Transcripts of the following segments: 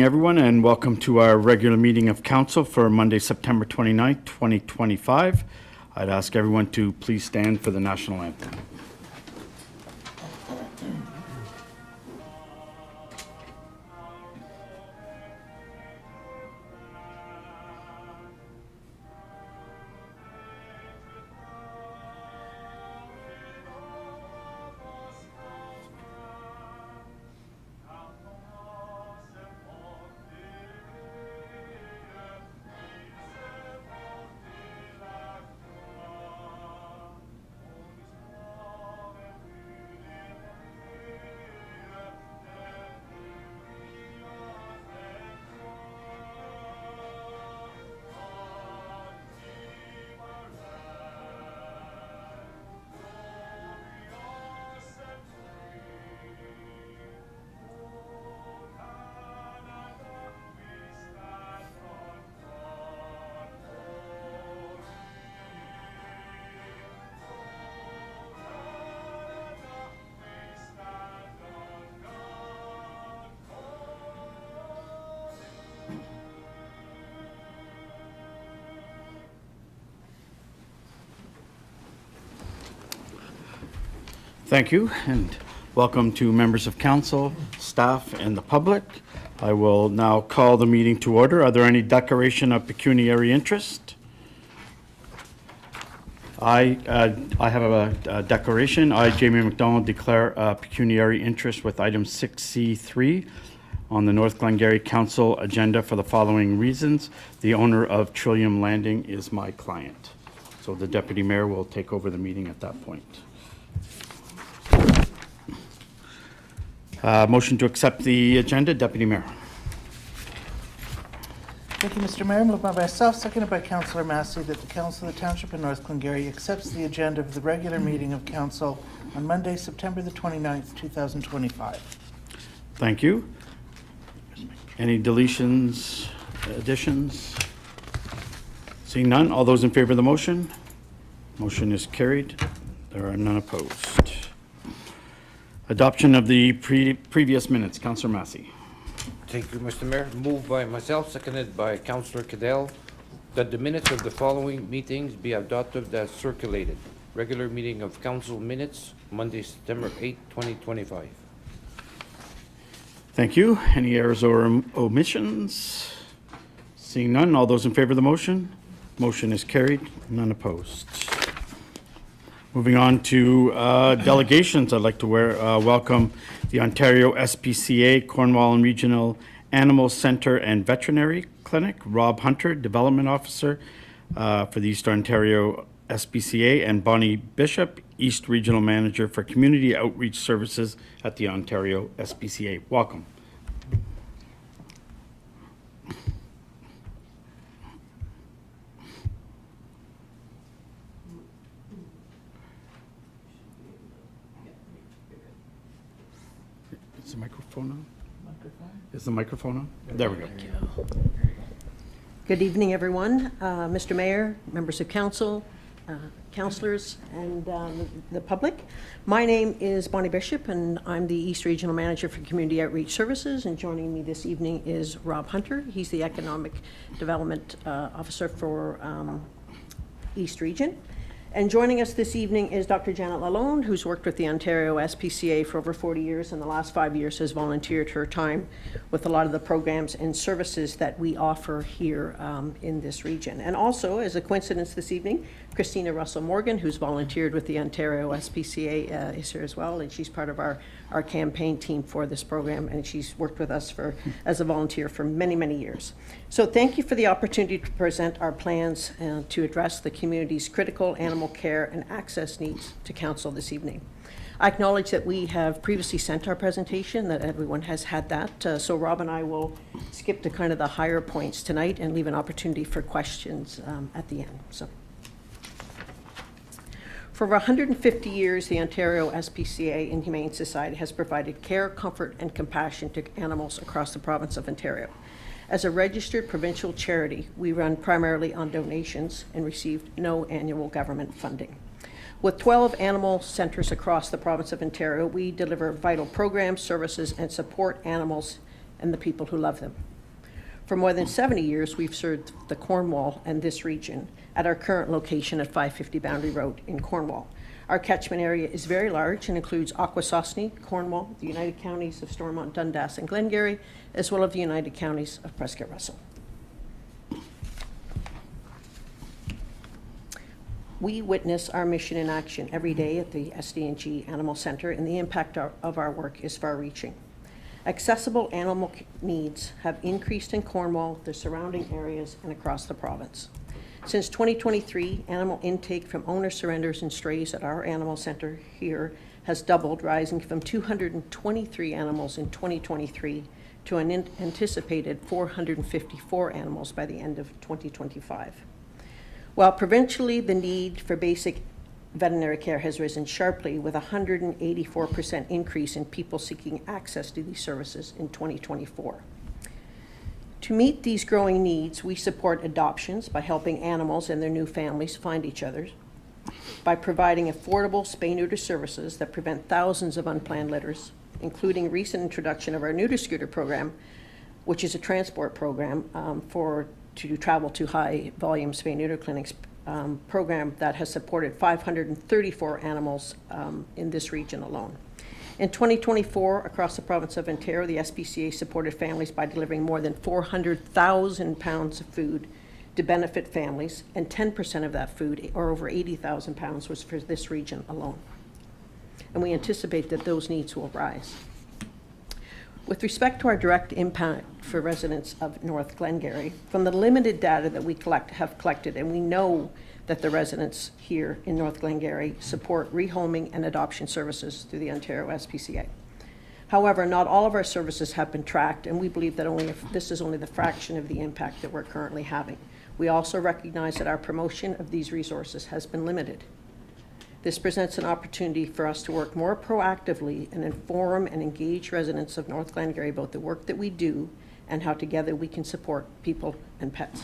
Everyone, and welcome to our regular meeting of council for Monday, September 29th, 2025. I'd ask everyone to please stand for the national anthem. Thank you, and welcome to members of council, staff, and the public. I will now call the meeting to order. Are there any declaration of pecuniary interest? I have a declaration. I, Jamie McDonald, declare a pecuniary interest with item 6C3 on the North Glengarry Council agenda for the following reasons. The owner of Trillium Landing is my client. So the deputy mayor will take over the meeting at that point. Motion to accept the agenda, Deputy Mayor. Thank you, Mr. Mayor. Moved by myself, seconded by Councillor Massey, that the Council of the Township of North Glengarry accepts the agenda of the regular meeting of Council on Monday, September the 29th, 2025. Thank you. Any deletions, additions? Seeing none, all those in favor of the motion? Motion is carried. There are none opposed. Adoption of the previous minutes. Councillor Massey. Thank you, Mr. Mayor. Moved by myself, seconded by Councillor Cadell, that the minutes of the following meetings be adopted as circulated. Regular meeting of council minutes, Monday, September 8, 2025. Thank you. Any errors or omissions? Seeing none, all those in favor of the motion? Motion is carried. None opposed. Moving on to delegations, I'd like to welcome the Ontario SPCA, Cornwall and Regional Animal Centre and Veterinary Clinic, Rob Hunter, Development Officer for the East Ontario SPCA, and Bonnie Bishop, East Regional Manager for Community Outreach Services at the Ontario SPCA. Welcome. Is the microphone on? Is the microphone on? There we go. Good evening, everyone. Mr. Mayor, members of council, councillors, and the public. My name is Bonnie Bishop, and I'm the East Regional Manager for Community Outreach Services, and joining me this evening is Rob Hunter. He's the Economic Development Officer for East Region. And joining us this evening is Dr. Janet Lalonde, who's worked with the Ontario SPCA for over 40 years, and the last 5 years has volunteered her time with a lot of the programs and services that we offer here in this region. And also, as a coincidence this evening, Christina Russell-Morgan, who's volunteered with the Ontario SPCA, is here as well, and she's part of our campaign team for this program, and she's worked with us as a volunteer for many, many years. So thank you for the opportunity to present our plans to address the community's critical animal care and access needs to council this evening. I acknowledge that we have previously sent our presentation, that everyone has had that. So Rob and I will skip to kind of the higher points tonight and leave an opportunity for questions at the end. So, for over 150 years, the Ontario SPCA and Humane Society has provided care, comfort, and compassion to animals across the province of Ontario. As a registered provincial charity, we run primarily on donations and received no annual government funding. With 12 animal centres across the province of Ontario, we deliver vital programs, services, and support animals and the people who love them. For more than 70 years, we've served the Cornwall and this region at our current location at 550 Boundary Road in Cornwall. Our catchment area is very large and includes Akwesasne, Cornwall, the United Counties of Stormont, Dundas, and Glengarry, as well as the United Counties of Prescott Russell. We witness our mission in action every day at the SD&G Animal Center, and the impact of our work is far-reaching. Accessible animal needs have increased in Cornwall, the surrounding areas, and across the province. Since 2023, animal intake from owner surrenders and strays at our animal center here has doubled, rising from 223 animals in 2023 to an anticipated 454 animals by the end of 2025. While provincially, the need for basic veterinary care has risen sharply, with a 184% increase in people seeking access to these services in 2024. To meet these growing needs, we support adoptions by helping animals and their new families find each other, by providing affordable spay-neuter services that prevent thousands of unplanned litters, including recent introduction of our neuter scooter program, which is a transport program to travel to high-volume spay-neuter clinics, program that has supported 534 animals in this region alone. In 2024, across the province of Ontario, the SPCA supported families by delivering more than 400,000 pounds of food to benefit families, and 10% of that food, or over 80,000 pounds, was for this region alone. And we anticipate that those needs will rise. With respect to our direct impact for residents of North Glengarry, from the limited data that we have collected, and we know that the residents here in North Glengarry support rehoming and adoption services through the Ontario SPCA. However, not all of our services have been tracked, and we believe that this is only the fraction of the impact that we're currently having. We also recognize that our promotion of these resources has been limited. This presents an opportunity for us to work more proactively and inform and engage residents of North Glengarry about the work that we do and how together we can support people and pets.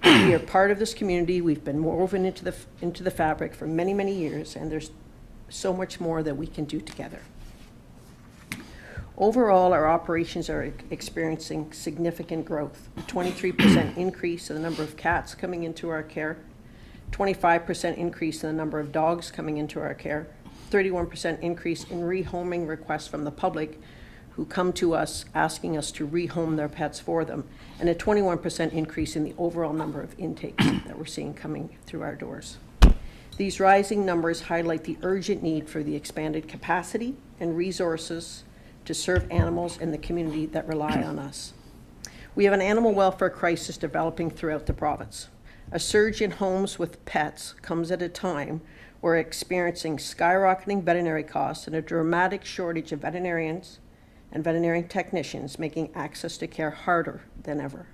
We are part of this community. We've been woven into the fabric for many, many years, and there's so much more that we can do together. Overall, our operations are experiencing significant growth. A 23% increase in the number of cats coming into our care, 25% increase in the number of dogs coming into our care, 31% increase in rehoming requests from the public who come to us asking us to rehome their pets for them, and a 21% increase in the overall number of intakes that we're seeing coming through our doors. These rising numbers highlight the urgent need for the expanded capacity and resources to serve animals in the community that rely on us. We have an animal welfare crisis developing throughout the province. A surge in homes with pets comes at a time where we're experiencing skyrocketing veterinary costs and a dramatic shortage of veterinarians and veterinarian technicians, making access to care harder than ever.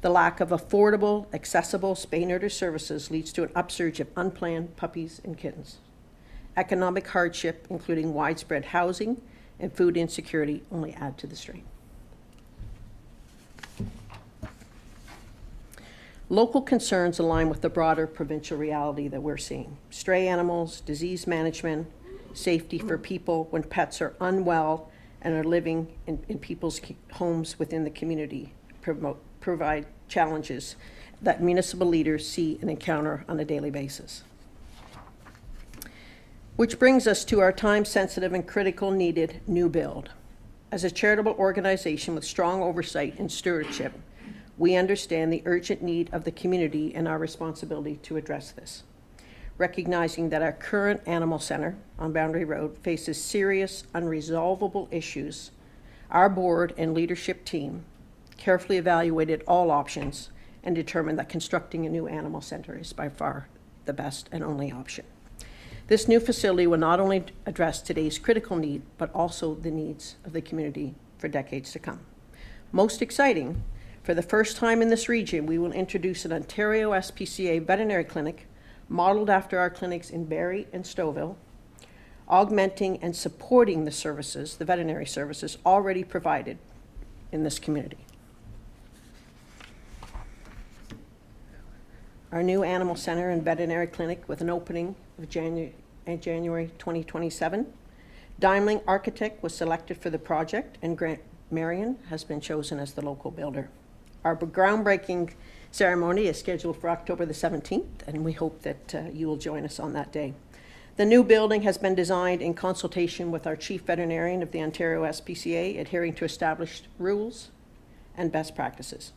The lack of affordable, accessible spay-neuter services leads to an upsurge of unplanned puppies and kittens. Economic hardship, including widespread housing and food insecurity, only add to the strain. Local concerns align with the broader provincial reality that we're seeing. Stray animals, disease management, safety for people when pets are unwell and are living in people's homes within the community provide challenges that municipal leaders see and encounter on a daily basis. Which brings us to our time-sensitive and critical needed new build. As a charitable organization with strong oversight and stewardship, we understand the urgent need of the community and our responsibility to address this. Recognizing that our current animal center on Boundary Road faces serious, unresolvable issues, our board and leadership team carefully evaluated all options and determined that constructing a new animal center is by far the best and only option. This new facility will not only address today's critical need, but also the needs of the community for decades to come. Most exciting, for the first time in this region, we will introduce an Ontario SPCA veterinary clinic modeled after our clinics in Barrie and Stouffville, augmenting and supporting the services, the veterinary services already provided in this community. Our new animal center and veterinary clinic with an opening of January 2027. Daimling Architect was selected for the project, and Grant Marion has been chosen as the local builder. Our groundbreaking ceremony is scheduled for October the 17th, and we hope that you will join us on that day. The new building has been designed in consultation with our Chief Veterinarian of the Ontario SPCA, adhering to established rules and best practices.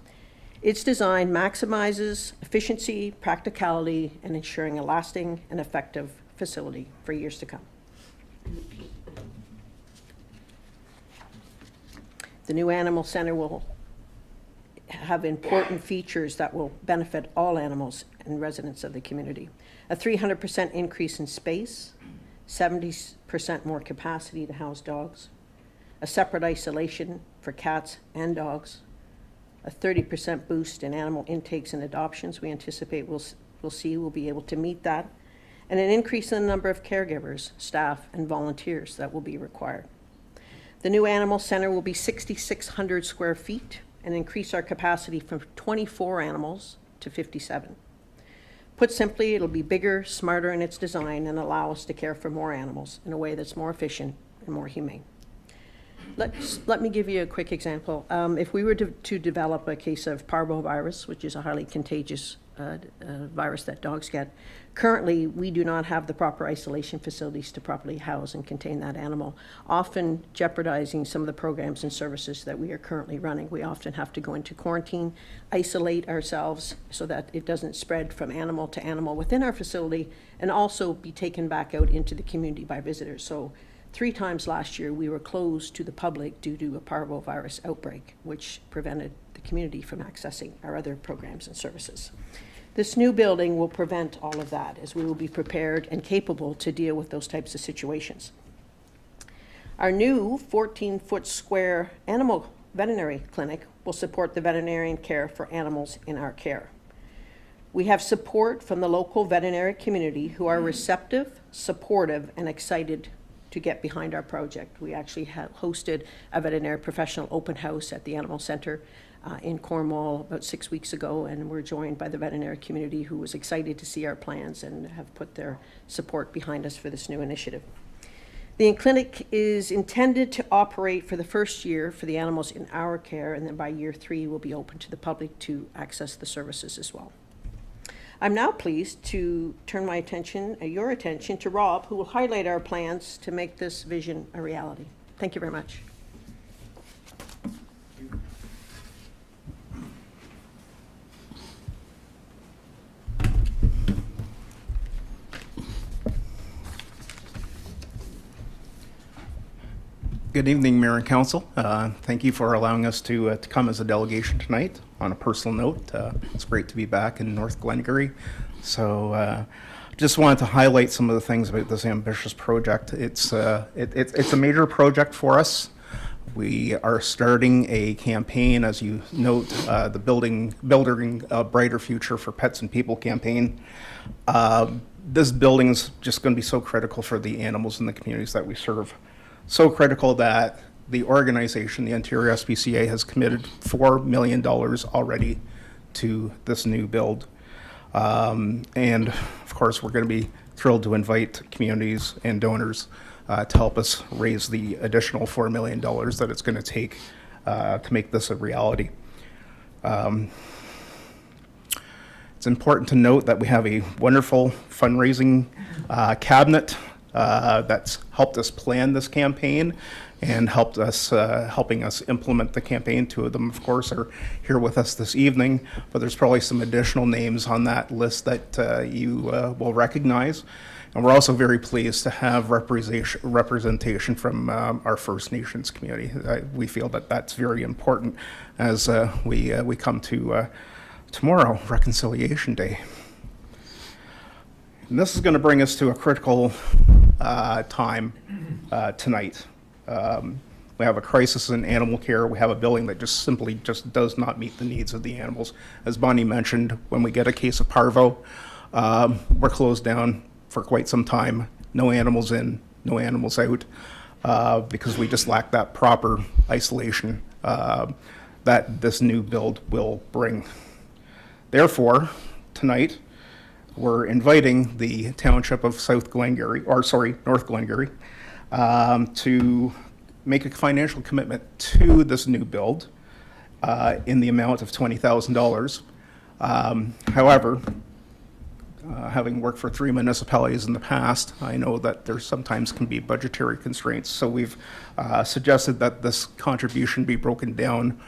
Its design maximizes efficiency, practicality, and ensuring a lasting and effective facility for years to come. The new animal center will have important features that will benefit all animals and residents of the community. A 300% increase in space, 70% more capacity to house dogs, a separate isolation for cats and dogs, a 30% boost in animal intakes and adoptions we anticipate we'll be able to meet that, and an increase in the number of caregivers, staff, and volunteers that will be required. The new animal center will be 6,600 square feet and increase our capacity from 24 animals to 57. Put simply, it'll be bigger, smarter in its design, and allow us to care for more animals in a way that's more efficient and more humane. Let me give you a quick example. If we were to develop a case of parvovirus, which is a highly contagious virus that dogs get, currently we do not have the proper isolation facilities to properly house and contain that animal, often jeopardizing some of the programs and services that we are currently running. We often have to go into quarantine, isolate ourselves so that it doesn't spread from animal to animal within our facility, and also be taken back out into the community by visitors. So 3 times last year, we were closed to the public due to a parvovirus outbreak, which prevented the community from accessing our other programs and services. This new building will prevent all of that, as we will be prepared and capable to deal with those types of situations. Our new 14-foot square animal veterinary clinic will support the veterinarian care for animals in our care. We have support from the local veterinary community who are receptive, supportive, and excited to get behind our project. We actually hosted a veterinary professional open house at the Animal Center in Cornwall about 6 weeks ago, and we're joined by the veterinary community who was excited to see our plans and have put their support behind us for this new initiative. The clinic is intended to operate for the first year for the animals in our care, and then by year 3 will be open to the public to access the services as well. I'm now pleased to turn your attention to Rob, who will highlight our plans to make this vision a reality. Thank you very much. Good evening, Mayor and Council. Thank you for allowing us to come as a delegation tonight. On a personal note, it's great to be back in North Glengarry. So just wanted to highlight some of the things about this ambitious project. It's a major project for us. We are starting a campaign, as you note, the Building a Brighter Future for Pets and People campaign. This building is just going to be so critical for the animals in the communities that we serve. So critical that the organization, the Ontario SPCA, has committed $4 million already to this new build. And of course, we're going to be thrilled to invite communities and donors to help us raise the additional $4 million that it's going to take to make this a reality. It's important to note that we have a wonderful fundraising cabinet that's helped us plan this campaign and helping us implement the campaign. 2 of them, of course, are here with us this evening, but there's probably some additional names on that list that you will recognize. And we're also very pleased to have representation from our First Nations community. We feel that that's very important as we come to tomorrow, Reconciliation Day. And this is going to bring us to a critical time tonight. We have a crisis in animal care. We have a building that simply does not meet the needs of the animals. As Bonnie mentioned, when we get a case of parvo, we're closed down for quite some time. No animals in, no animals out, because we just lack that proper isolation that this new build will bring. Therefore, tonight, we're inviting the township of North Glengarry, to make a financial commitment to this new build in the amount of $20,000. However, having worked for 3 municipalities in the past, I know that there sometimes can be budgetary constraints. So we've suggested that this contribution be broken down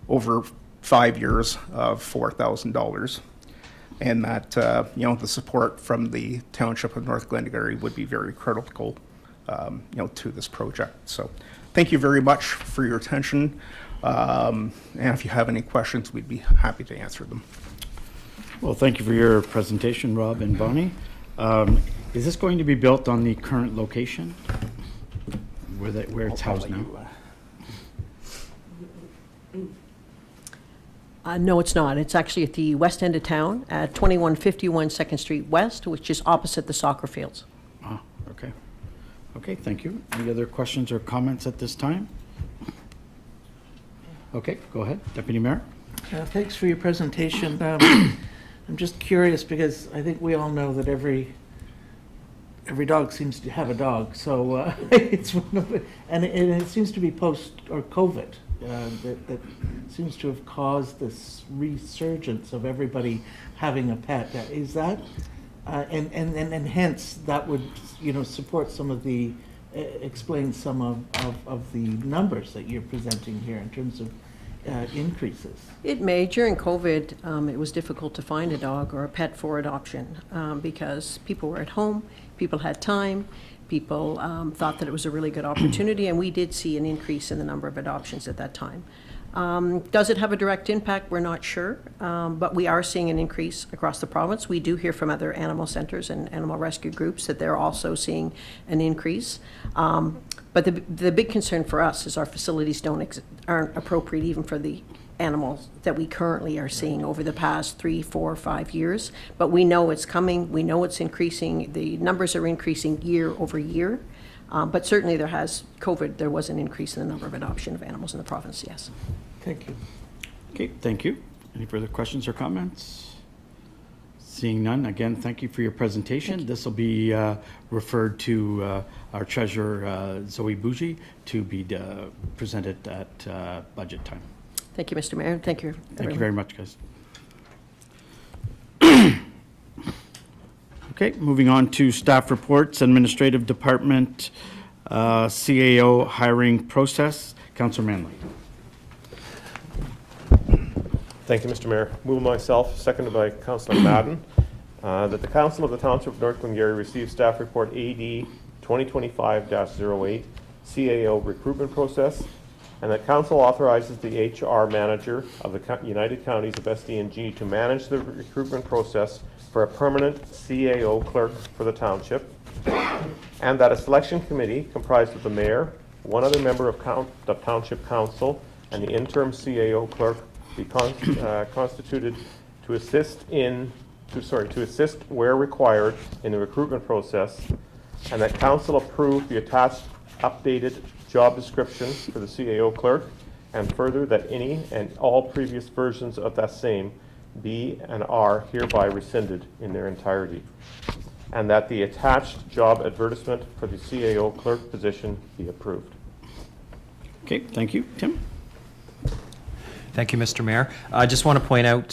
over 5 years of $4,000, and that the support from the Township of North Glengarry would be very critical, to this project. So, thank you very much for your attention, and if you have any questions, we'd be happy to answer them. Well, thank you for your presentation, Rob and Bonnie. Is this going to be built on the current location where it's housed now? No, it's not. It's actually at the west end of town at 2151 2nd Street West, which is opposite the soccer fields. Ah, okay. Okay, thank you. Any other questions or comments at this time? Okay, go ahead, Deputy Mayor. Thanks for your presentation. I'm just curious because I think we all know that every dog seems to have a dog. So it's one of the, and it seems to be post or COVID that seems to have caused this resurgence of everybody having a pet. Is that and hence that would support some of the explain some of the numbers that you're presenting here in terms of increases. It may. During COVID, it was difficult to find a dog or a pet for adoption because people were at home, people had time, people thought that it was a really good opportunity, and we did see an increase in the number of adoptions at that time. Does it have a direct impact? We're not sure, but we are seeing an increase across the province. We do hear from other animal centers and animal rescue groups that they're also seeing an increase. But the big concern for us is our facilities aren't appropriate even for the animals that we currently are seeing over the past 3, 4, 5 years. But we know it's coming. We know it's increasing. The numbers are increasing year over year. But certainly there was an increase in the number of adoption of animals in the province, yes. Thank you. Okay, thank you. Any further questions or comments? Seeing none, again, thank you for your presentation. This will be referred to our treasurer, Zoe Bougie, to be presented at budget time. Thank you, Mr. Mayor. Thank you. Thank you very much, guys. Okay, moving on to staff reports, Administrative Department, CAO hiring process. Councillor Manley. Thank you, Mr. Mayor. Move myself, seconded by Councillor Madden, that the Council of the Township of North Glengarry receive staff report AD 2025-08 CAO recruitment process, and that Council authorizes the HR manager of the United Counties of SDNG to manage the recruitment process for a permanent CAO clerk for the Township, and that a selection committee comprised of the Mayor, one other member of the Township Council, and the interim CAO clerk be constituted to assist where required in the recruitment process, and that Council approve the attached updated job description for the CAO clerk, and further that any and all previous versions of that same be and are hereby rescinded in their entirety, and that the attached job advertisement for the CAO clerk position be approved. Okay, thank you. Tim? Thank you, Mr. Mayor. I just want to point out,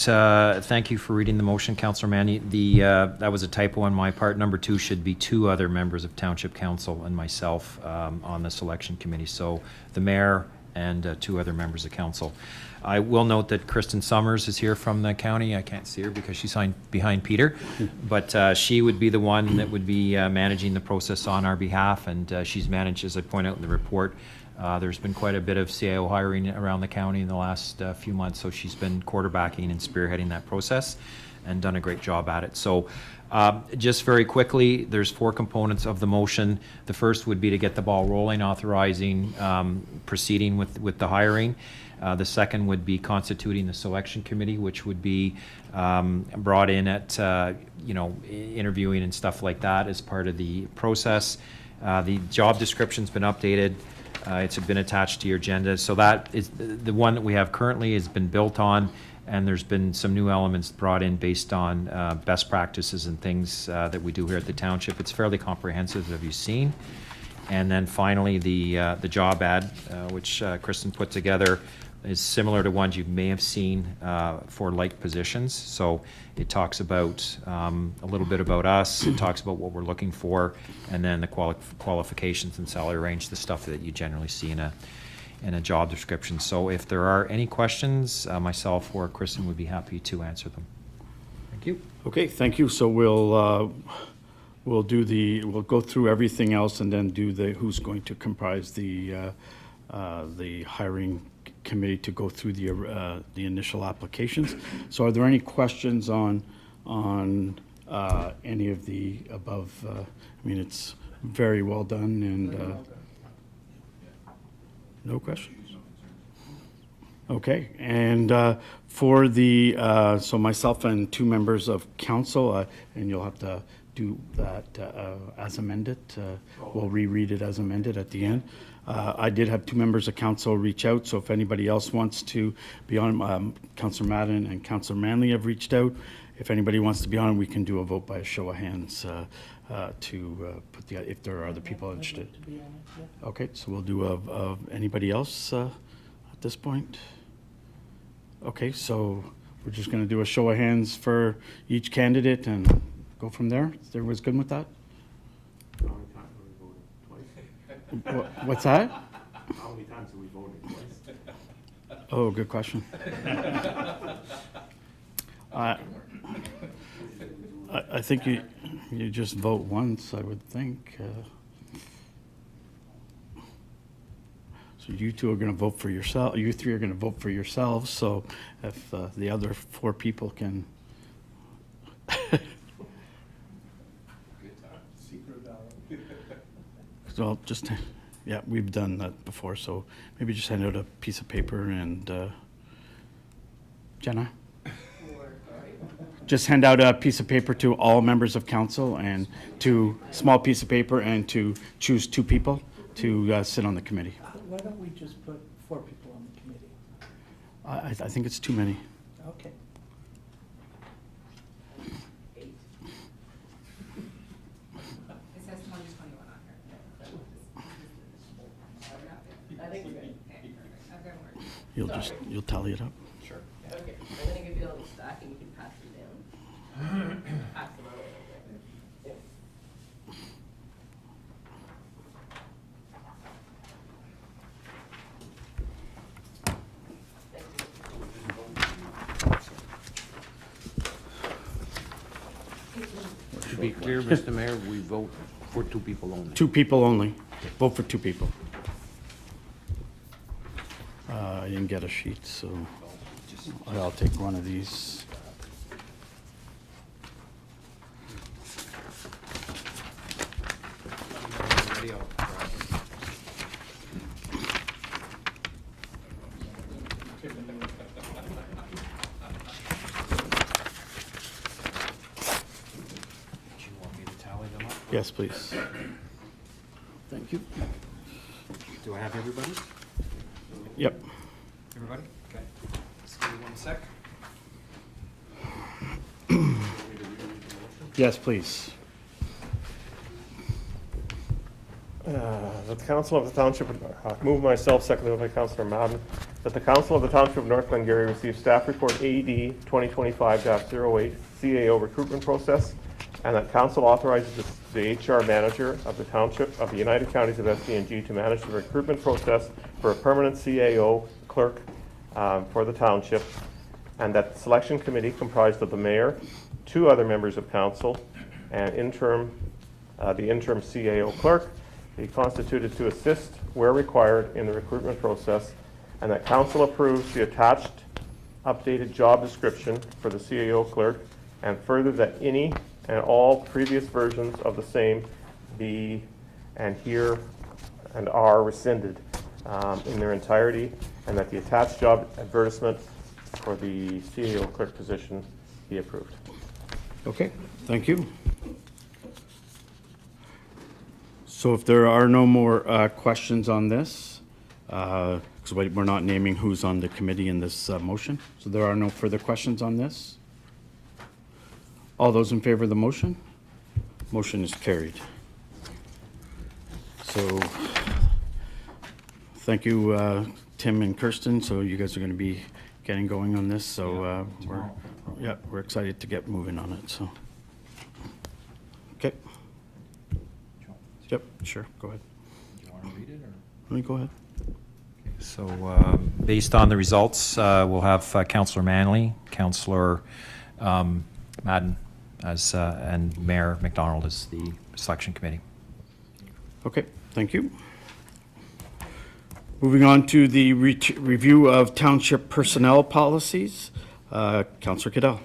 thank you for reading the motion, Councillor Manny. That was a typo on my part. Number 2 should be 2 other members of Township Council and myself on the selection committee. So the Mayor and 2 other members of Council. I will note that Kristen Summers is here from the county. I can't see her because she's behind Peter, but she would be the one that would be managing the process on our behalf, and she's managed, as I point out in the report, there's been quite a bit of CAO hiring around the county in the last few months, so she's been quarterbacking and spearheading that process and done a great job at it. So just very quickly, there's 4 components of the motion. The first would be to get the ball rolling, authorizing proceeding with the hiring. The second would be constituting the selection committee, which would be brought in at interviewing and stuff like that as part of the process. The job description's been updated. It's been attached to your agenda. So that is the one that we have currently has been built on, and there's been some new elements brought in based on best practices and things that we do here at the township. It's fairly comprehensive, as you've seen. And then finally, the job ad, which Kristen put together, is similar to ones you may have seen for like positions. So it talks about a little bit about us, it talks about what we're looking for, and then the qualifications and salary range, the stuff that you generally see in a job description. So if there are any questions, myself or Kristen would be happy to answer them. Thank you. Okay, thank you. So we'll go through everything else and then do who's going to comprise the hiring committee to go through the initial applications. So are there any questions on any of the above? I mean, it's very well done and no questions? Okay, and for so myself and 2 members of council, and you'll have to do that as amended. We'll reread it as amended at the end. I did have 2 members of council reach out, so if anybody else wants to be on, Councillor Madden and Councillor Manley have reached out. If anybody wants to be on, we can do a vote by a show of hands to put if there are other people interested. Okay, so we'll do anybody else at this point? Okay, so we're just going to do a show of hands for each candidate and go from there. Is everyone good with that? What's that? How many times have we voted twice? Oh, good question. I think you just vote once, I would think. So you 2 are going to vote for yourself. You 3 are going to vote for yourselves. So if the other 4 people can. So just, yeah, we've done that before. So maybe just hand out a piece of paper and Jenna. Just hand out a piece of paper to all members of council and small piece of paper and to choose 2 people to sit on the committee. Why don't we just put 4 people on the committee? I think it's too many. Okay. It says 2021 on here. I think we're good. Okay, perfect. Okay, You'll tally it up. Sure. Okay, and then it could be on the stack and you can pass them down. Pass them out. To be clear, Mr. Mayor, we vote for 2 people only. 2 people only. Vote for 2 people. I didn't get a sheet, so I'll take one of these. Yes, please. Thank you. Do I have everybody? Yep. Everybody? Okay. Just give me 1 sec. Yes, please. That the Council of the Township, move myself, seconded by Councillor Madden, that the Council of the Township of North Glengarry receive staff report AD 2025-08 CAO recruitment process, and that Council authorizes the HR manager of the Township of the United Counties of SCNG to manage the recruitment process for a permanent CAO clerk for the Township, and that the selection committee comprised of the mayor, 2 other members of council, and the interim CAO clerk be constituted to assist where required in the recruitment process, and that council approves the attached updated job description for the CAO clerk, and further that any and all previous versions of the same be and are rescinded in their entirety, and that the attached job advertisement for the CAO clerk position be approved. Okay, thank you. So if there are no more questions on this, because we're not naming who's on the committee in this motion, so there are no further questions on this. All those in favor of the motion? Motion is carried. So thank you, Tim and Kirsten, so you guys are going to be getting going on this, so we're excited to get moving on it, so. Okay. Yep, sure, go ahead. Do you want to read it, or? Let me go ahead. So, based on the results, we'll have Councillor Manley, Councillor Madden as, and Mayor McDonald as the selection committee. Okay, thank you. Moving on to the review of township personnel policies. Councillor Cadell.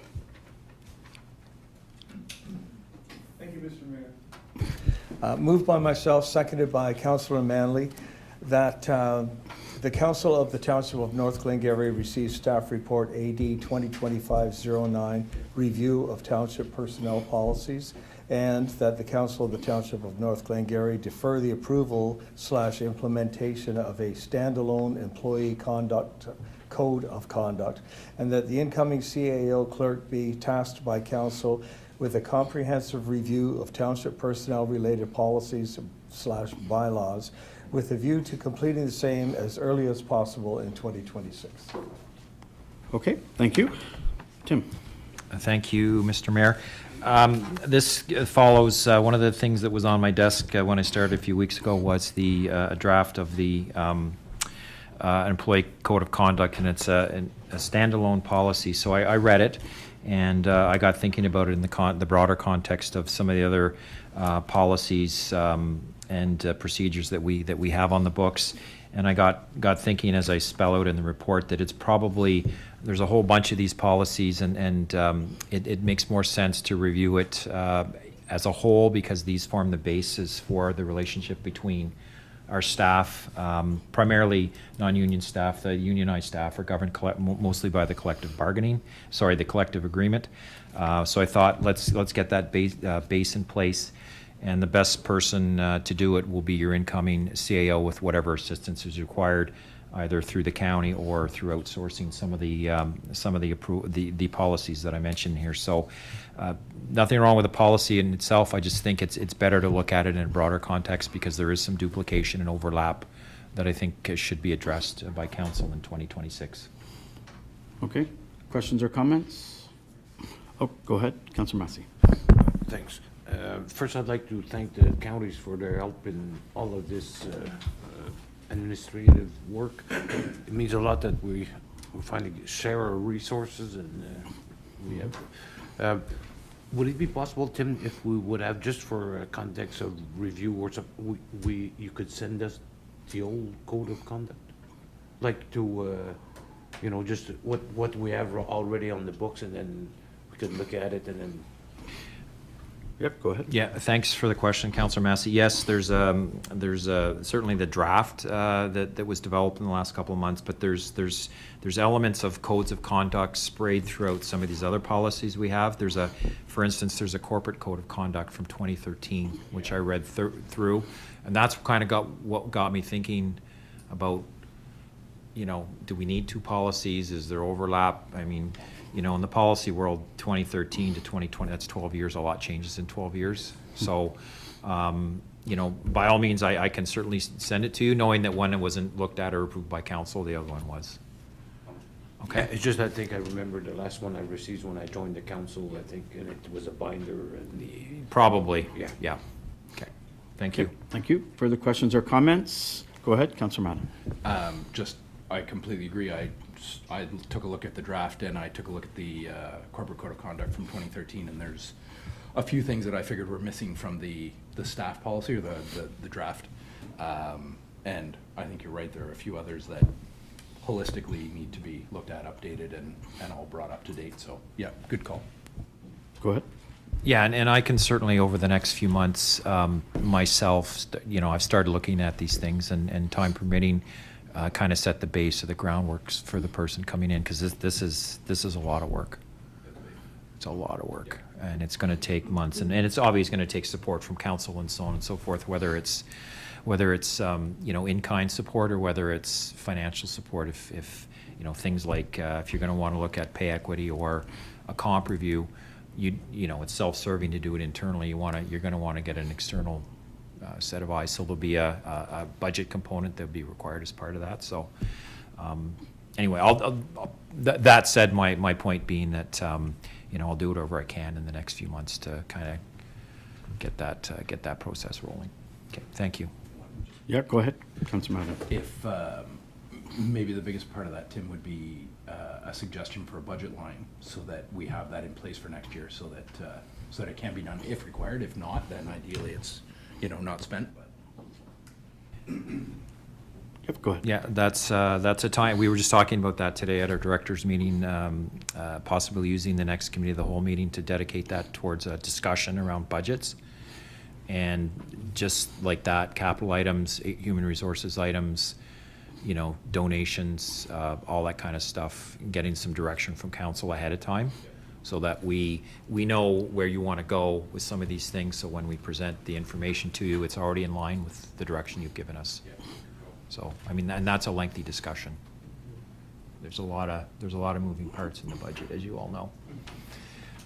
Thank you, Mr. Mayor. Moved by myself, seconded by Councillor Manley, that the Council of the Township of North Glengarry receives staff report AD 2025-09, review of township personnel policies, and that the Council of the Township of North Glengarry defer the approval/implementation of a standalone employee conduct code of conduct, and that the incoming CAO clerk be tasked by council with a comprehensive review of township personnel-related policies/bylaws with a view to completing the same as early as possible in 2026. Okay, thank you. Tim. Thank you, Mr. Mayor. This follows, one of the things that was on my desk when I started a few weeks ago was the draft of the employee code of conduct, and it's a standalone policy. So I read it, and I got thinking about it in the broader context of some of the other policies and procedures that we have on the books. And I got thinking as I spell out in the report that it's probably, there's a whole bunch of these policies, and it makes more sense to review it as a whole, because these form the basis for the relationship between our staff, primarily non-union staff. The unionized staff are governed mostly by the collective agreement. So I thought, let's get that base in place. And the best person to do it will be your incoming CAO, with whatever assistance is required, either through the county or through outsourcing some of the policies that I mentioned here. So nothing wrong with the policy in itself. I just think it's better to look at it in a broader context, because there is some duplication and overlap that I think should be addressed by council in 2026. Okay, questions or comments? Oh, go ahead, Councillor Massey. Thanks. First, I'd like to thank the counties for their help in all of this administrative work. It means a lot that we finally share our resources, and we have. Would it be possible, Tim, if we would have, just for context of review or something, you could send us the old code of conduct, like to, just what we have already on the books, and then we could look at it and then. Yep, go ahead. Yeah, thanks for the question, Councillor Massey. Yes, there's certainly the draft that was developed in the last couple of months, but there's elements of codes of conduct sprayed throughout some of these other policies we have. For instance, there's a corporate code of conduct from 2013, which I read through, and that's kind of what got me thinking about, do we need two policies? Is there overlap? I mean, in the policy world, 2013 to 2020, that's 12 years. A lot changes in 12 years. So, by all means, I can certainly send it to you, knowing that one wasn't looked at or approved by council, the other one was. Okay. It's just, I think I remember the last one I received when I joined the council, I think, and it was a binder and Probably. Yeah. Yeah. Okay. Thank you. Thank you. Further questions or comments? Go ahead, Councillor Madden. I completely agree. I took a look at the draft, and I took a look at the corporate code of conduct from 2013, and there's a few things that I figured were missing from the staff policy or the draft. And I think you're right, there are a few others that holistically need to be looked at, updated, and all brought up to date. So yeah, good call. Go ahead. Yeah, and I can certainly, over the next few months, myself, I've started looking at these things, and time permitting, kind of set the base of the groundwork for the person coming in, because this is a lot of work. It's a lot of work, and it's going to take months, and it's obviously going to take support from council and so on and so forth, whether it's in-kind support or whether it's financial support. If things like if you're going to want to look at pay equity or a comp review, it's self-serving to do it internally. You're going to want to get an external set of eyes, so there'll be a budget component that'll be required as part of that. So Anyway, that said, my point being that, I'll do whatever I can in the next few months to kind of get that process rolling. Okay, thank you. Yeah, go ahead, Councilor Madden. If, maybe the biggest part of that, Tim, would be a suggestion for a budget line so that we have that in place for next year so that it can be done if required. If not, then ideally it's, not spent, but. Yep, go ahead. Yeah, that's a time, we were just talking about that today at our directors meeting, possibly using the next committee of the whole meeting to dedicate that towards a discussion around budgets. And just like that, capital items, human resources items, donations, all that kind of stuff, getting some direction from council ahead of time so that we know where you want to go with some of these things. So when we present the information to you, it's already in line with the direction you've given us. So, and that's a lengthy discussion. There's a lot of moving parts in the budget, as you all know.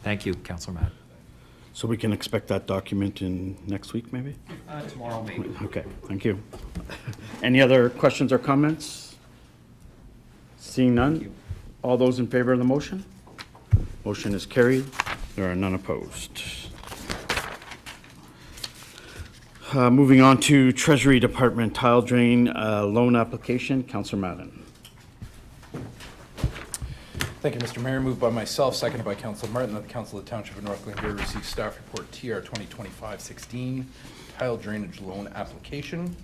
Thank you, Councillor Matt. So we can expect that document in next week, maybe? Tomorrow, maybe. Okay, thank you. Any other questions or comments? Seeing none? All those in favor of the motion? Motion is carried. There are none opposed. Moving on to Treasury Department tile drain loan application. Councillor Madden. Thank you, Mr. Mayor. Moved by myself, seconded by Councilor Martin, that the Council of the Township of North Glengarry receive staff report TR 2025-16 tile drainage loan application.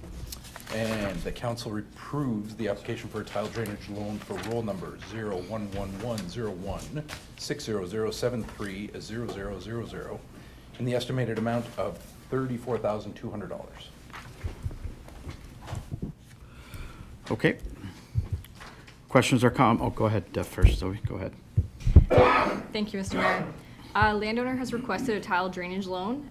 And the council approves the application for a tile drainage loan for roll number 011101 in the estimated amount of $34,200. Okay. Questions or oh, go ahead, first, Zoe, go ahead. Thank you, Mr. Mayor. Landowner has requested a tile drainage loan.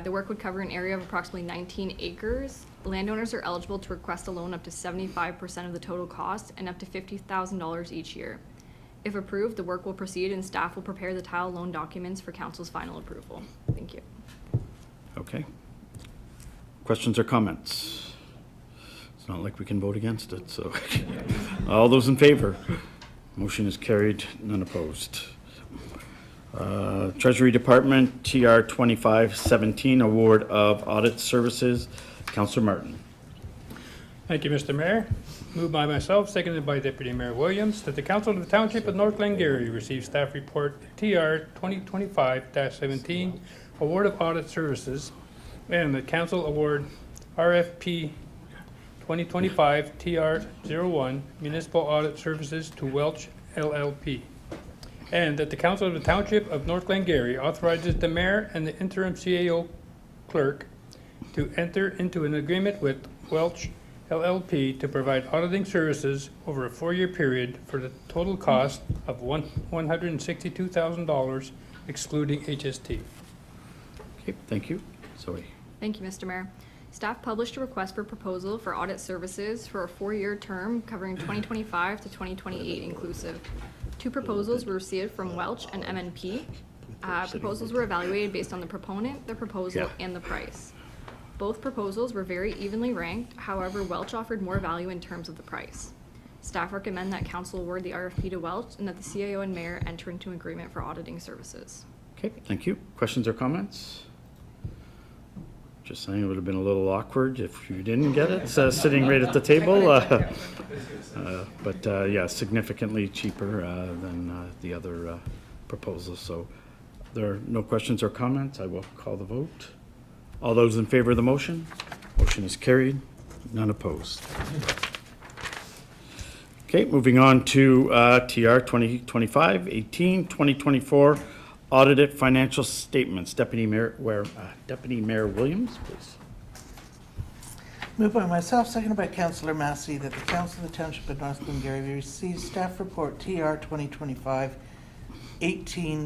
The work would cover an area of approximately 19 acres. Landowners are eligible to request a loan up to 75% of the total cost and up to $50,000 each year. If approved, the work will proceed and staff will prepare the tile loan documents for council's final approval. Thank you. Okay. Questions or comments? It's not like we can vote against it, so. All those in favor? Motion is carried, none opposed. Treasury Department TR 2517 Award of Audit Services. Councillor Martin. Thank you, Mr. Mayor. Moved by myself, seconded by Deputy Mayor Williams, that the Council of the Township of North Glengarry receive staff report TR 2025-17 Award of Audit Services, and the Council award RFP 2025 TR01 Municipal Audit Services to Welch LLP. And that the Council of the Township of North Glengarry authorizes the mayor and the interim CAO clerk to enter into an agreement with Welch LLP to provide auditing services over a 4-year period for the total cost of $162,000 excluding HST. Okay, thank you. Zoe. Thank you, Mr. Mayor. Staff published a request for proposal for audit services for a 4-year term covering 2025 to 2028 inclusive. 2 proposals were received from Welch and MNP. Proposals were evaluated based on the proponent, the proposal, and the price. Both proposals were very evenly ranked. However, Welch offered more value in terms of the price. Staff recommend that council award the RFP to Welch and that the CAO and mayor enter into an agreement for auditing services. Okay, thank you. Questions or comments? Just saying it would have been a little awkward if you didn't get it, sitting right at the table. But yeah, significantly cheaper than the other proposals. So there are no questions or comments. I will call the vote. All those in favor of the motion? Motion is carried. None opposed. Okay, moving on to TR 2025-18, 2024 audited financial statements. Deputy Mayor Williams, please. Moved by myself, seconded by Councillor Massey, that the Council of the Township of North Glengarry receive staff report TR 2025-18,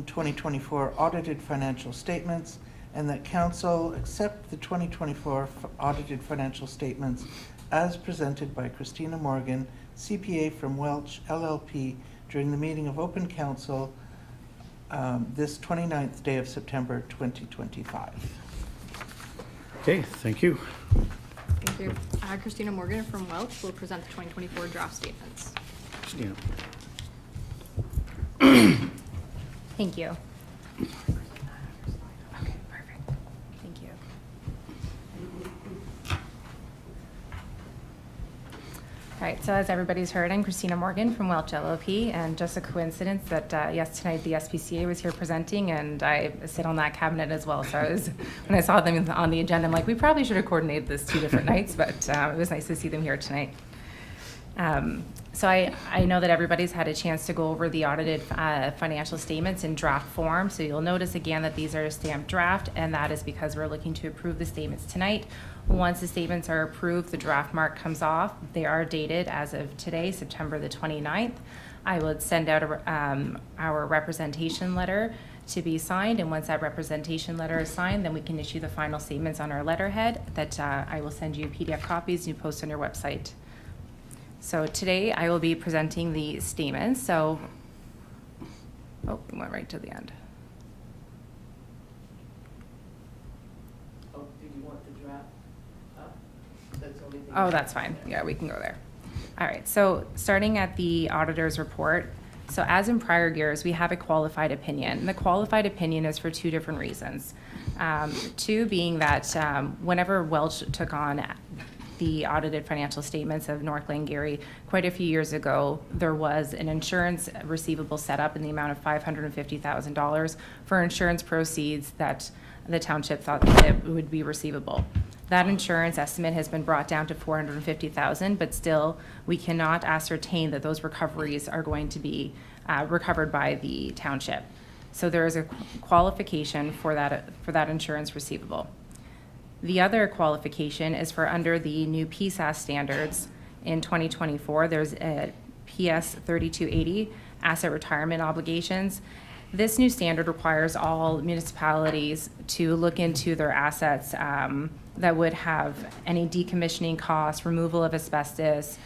2024 audited financial statements, and that Council accept the 2024 audited financial statements as presented by Christina Morgan, CPA from Welch LLP, during the meeting of Open Council this 29th day of September 2025. Okay, thank you. Thank you. Christina Morgan from Welch will present the 2024 draft statements. Christina. Thank you. Okay, perfect. Thank you. All right, so as everybody's heard, I'm Christina Morgan from Welch LLP, and just a coincidence that yes, tonight the SPCA was here presenting, and I sit on that cabinet as well. So when I saw them on the agenda, I'm like, we probably should have coordinated this 2 different nights, but it was nice to see them here tonight. So I know that everybody's had a chance to go over the audited financial statements in draft form. So you'll notice again that these are a stamped draft, and that is because we're looking to approve the statements tonight. Once the statements are approved, the draft mark comes off. They are dated as of today, September the 29th. I will send out our representation letter to be signed, and once that representation letter is signed, then we can issue the final statements on our letterhead that I will send you PDF copies and you post on your website. So today I will be presenting the statements. So, oh, we went right to the end. Oh, did you want the draft up? That's the only thing. Oh, that's fine. Yeah, we can go there. All right, so starting at the auditor's report. So as in prior years, we have a qualified opinion. And the qualified opinion is for 2 different reasons. 2 being that whenever Welch took on the audited financial statements of North Glengarry quite a few years ago, there was an insurance receivable set up in the amount of $550,000 for insurance proceeds that the township thought that it would be receivable. That insurance estimate has been brought down to $450,000, but still we cannot ascertain that those recoveries are going to be recovered by the township. So there is a qualification for that insurance receivable. The other qualification is for under the new PSAS standards in 2024, there's a PS 3280, asset retirement obligations. This new standard requires all municipalities to look into their assets that would have any decommissioning costs, removal of asbestos.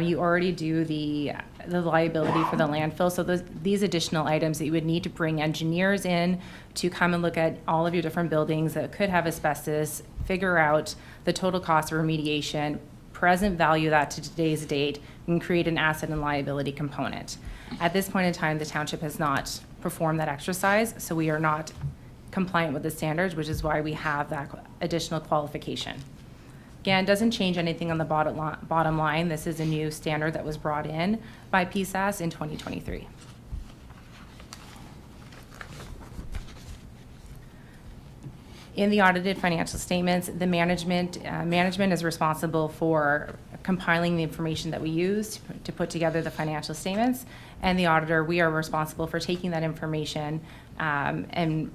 You already do the liability for the landfill. So these additional items that you would need to bring engineers in to come and look at all of your different buildings that could have asbestos, figure out the total cost of remediation, present value that to today's date, and create an asset and liability component. At this point in time, the township has not performed that exercise, so we are not compliant with the standards, which is why we have that additional qualification. Again, doesn't change anything on the bottom line. This is a new standard that was brought in by PSAS in 2023. In the audited financial statements, the management is responsible for compiling the information that we use to put together the financial statements, and the auditor, we are responsible for taking that information and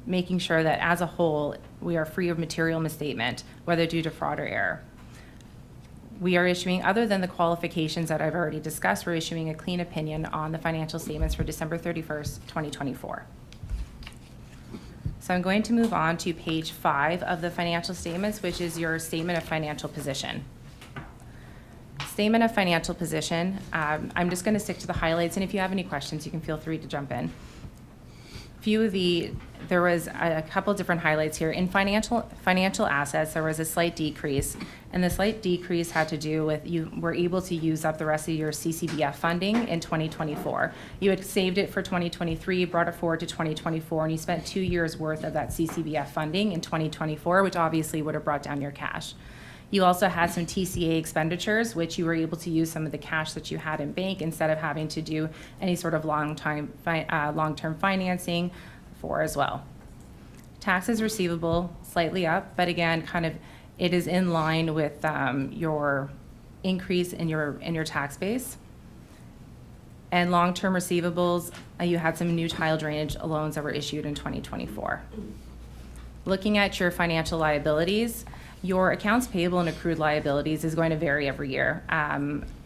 making sure that as a whole, we are free of material misstatement, whether due to fraud or error. We are issuing, other than the qualifications that I've already discussed, we're issuing a clean opinion on the financial statements for December 31st, 2024. So I'm going to move on to page 5 of the financial statements, which is your statement of financial position. Statement of financial position, I'm just going to stick to the highlights, and if you have any questions, you can feel free to jump in. There was a couple different highlights here. In financial assets, there was a slight decrease, and the slight decrease had to do with you were able to use up the rest of your CCBF funding in 2024. You had saved it for 2023, brought it forward to 2024, and you spent 2 years worth of that CCBF funding in 2024, which obviously would have brought down your cash. You also had some TCA expenditures, which you were able to use some of the cash that you had in bank instead of having to do any sort of long-term financing for as well. Taxes receivable, slightly up, but again, it is in line with your increase in your tax base. And long-term receivables, you had some new tile drainage loans that were issued in 2024. Looking at your financial liabilities, your accounts payable and accrued liabilities is going to vary every year.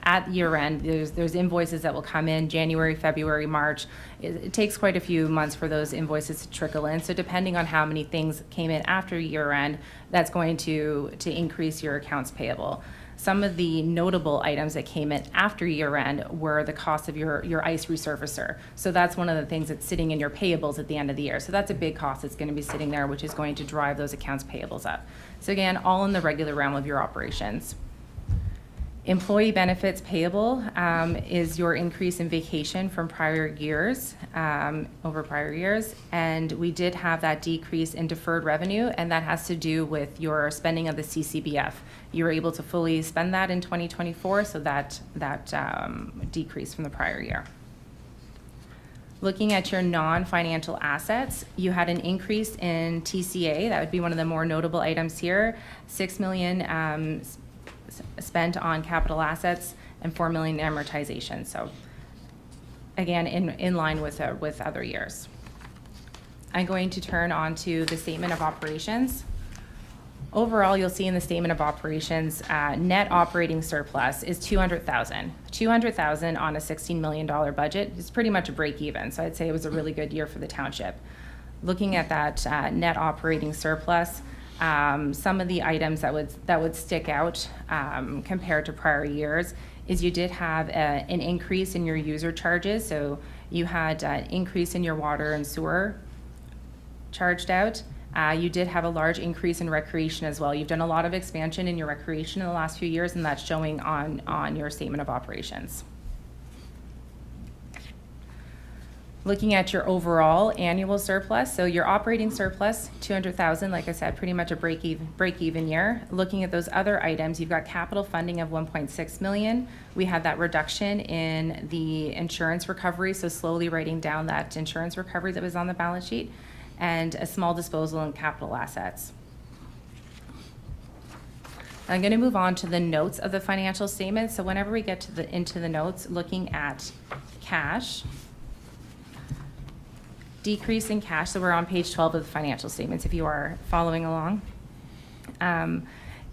At year end, there's invoices that will come in January, February, March. It takes quite a few months for those invoices to trickle in. So depending on how many things came in after year end, that's going to increase your accounts payable. Some of the notable items that came in after year end were the cost of your ice resurfacer. So that's one of the things that's sitting in your payables at the end of the year. So that's a big cost that's going to be sitting there, which is going to drive those accounts payables up. So again, all in the regular realm of your operations. Employee benefits payable is your increase in vacation from prior years, over prior years. And we did have that decrease in deferred revenue, and that has to do with your spending of the CCBF. You were able to fully spend that in 2024, so that decreased from the prior year. Looking at your non-financial assets, you had an increase in TCA. That would be one of the more notable items here. 6 million spent on capital assets and 4 million amortization. So again, in line with other years. I'm going to turn on to the statement of operations. Overall, you'll see in the statement of operations, net operating surplus is $200,000. $200,000 on a $16 million budget is pretty much a break even. So I'd say it was a really good year for the township. Looking at that net operating surplus, some of the items that would stick out compared to prior years is you did have an increase in your user charges. So you had an increase in your water and sewer charged out. You did have a large increase in recreation as well. You've done a lot of expansion in your recreation in the last few years, and that's showing on your statement of operations. Looking at your overall annual surplus, so your operating surplus, $200,000, like I said, pretty much a break-even year. Looking at those other items, you've got capital funding of $1.6 million. We had that reduction in the insurance recovery, so slowly writing down that insurance recovery that was on the balance sheet, and a small disposal in capital assets. I'm going to move on to the notes of the financial statement. So whenever we get to into the notes, looking at cash, decrease in cash. So we're on page 12 of the financial statements if you are following along.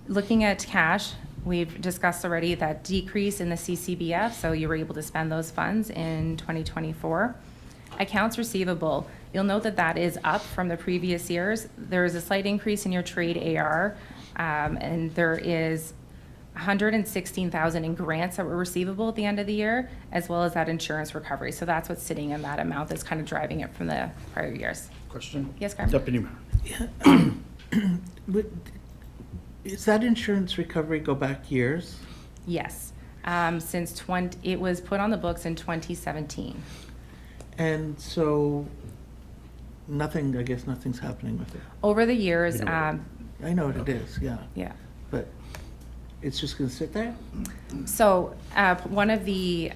Looking at cash, we've discussed already that decrease in the CCBF, so you were able to spend those funds in 2024. Accounts receivable, you'll note that that is up from the previous years. There is a slight increase in your trade AR, and there is $116,000 in grants that were receivable at the end of the year, as well as that insurance recovery. So that's what's sitting in that amount that's kind of driving it from the prior years. Question? Yes, Carmen? Deputy Mayor. Is that insurance recovery go back years? Yes, since it was put on the books in 2017. And so I guess nothing's happening with it. Over the years, I know what it is, yeah. yeah. But it's just gonna sit there? So thank you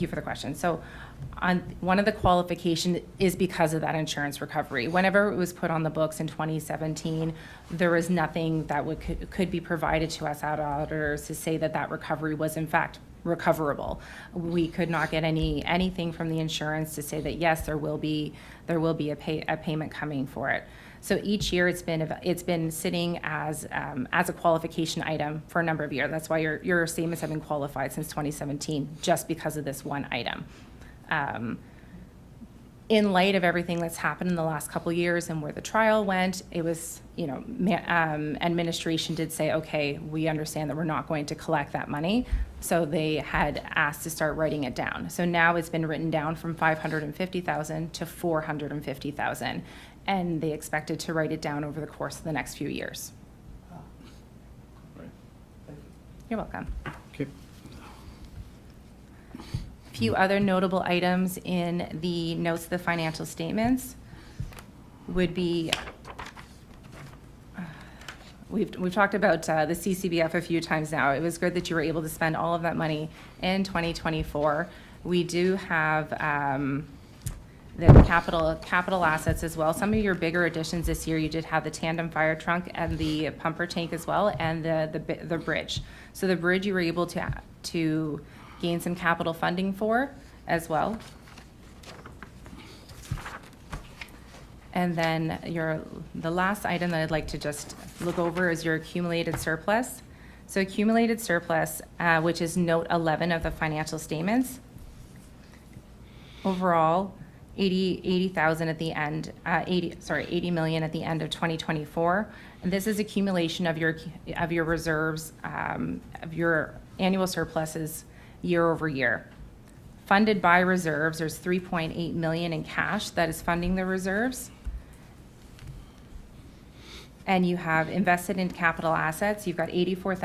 for the question. So one of the qualification is because of that insurance recovery. Whenever it was put on the books in 2017, there was nothing that could be provided to us auditors to say that recovery was in fact recoverable. We could not get anything from the insurance to say that yes, there will be a payment coming for it. So each year it's been sitting as a qualification item for a number of years. That's why your statements have been qualified since 2017, just because of this one item. In light of everything that's happened in the last couple of years and where the trial went, it was, administration did say, okay, we understand that we're not going to collect that money. So they had asked to start writing it down. So now it's been written down from $550,000 to $450,000. And they expected to write it down over the course of the next few years. You're welcome. Okay. A few other notable items in the notes of the financial statements would be, we've talked about the CCBF a few times now. It was good that you were able to spend all of that money in 2024. We do have the capital assets as well. Some of your bigger additions this year, you did have the tandem fire trunk and the pumper tank as well, and the bridge. So the bridge you were able to gain some capital funding for as well. And then the last item that I'd like to just look over is your accumulated surplus. So accumulated surplus, which is note 11 of the financial statements. Overall, 80,000 at the end, 80 million at the end of 2024. And this is accumulation of your reserves, of your annual surpluses year over year. Funded by reserves, there's 3.8 million in cash that is funding the reserves. And you have invested in capital assets. You've got 84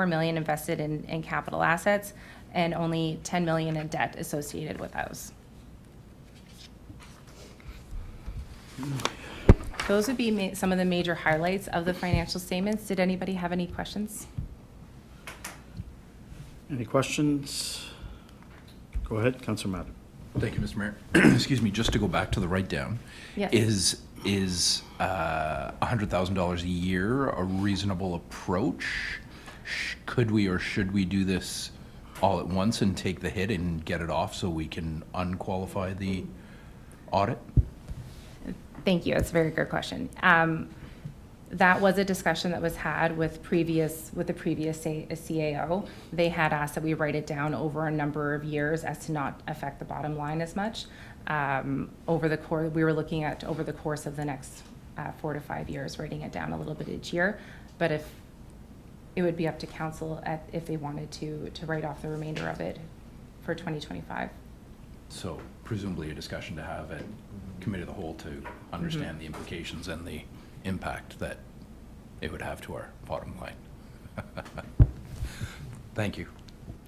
million invested in capital assets and only 10 million in debt associated with those. Those would be some of the major highlights of the financial statements. Did anybody have any questions? Any questions? Go ahead, Councillor Madden. Thank you, Mr. Mayor. Excuse me, just to go back to the write-down. Yes. Is $100,000 a year a reasonable approach? Could we or should we do this all at once and take the hit and get it off so we can unqualify the audit? Thank you. That's a very good question. That was a discussion that was had with the previous CAO. They had asked that we write it down over a number of years as to not affect the bottom line as much. We were looking at over the course of the next 4 to 5 years, writing it down a little bit each year. But if it would be up to council if they wanted to write off the remainder of it for 2025. So presumably a discussion to have at committee of the whole to understand the implications and the impact that it would have to our bottom line. Thank you.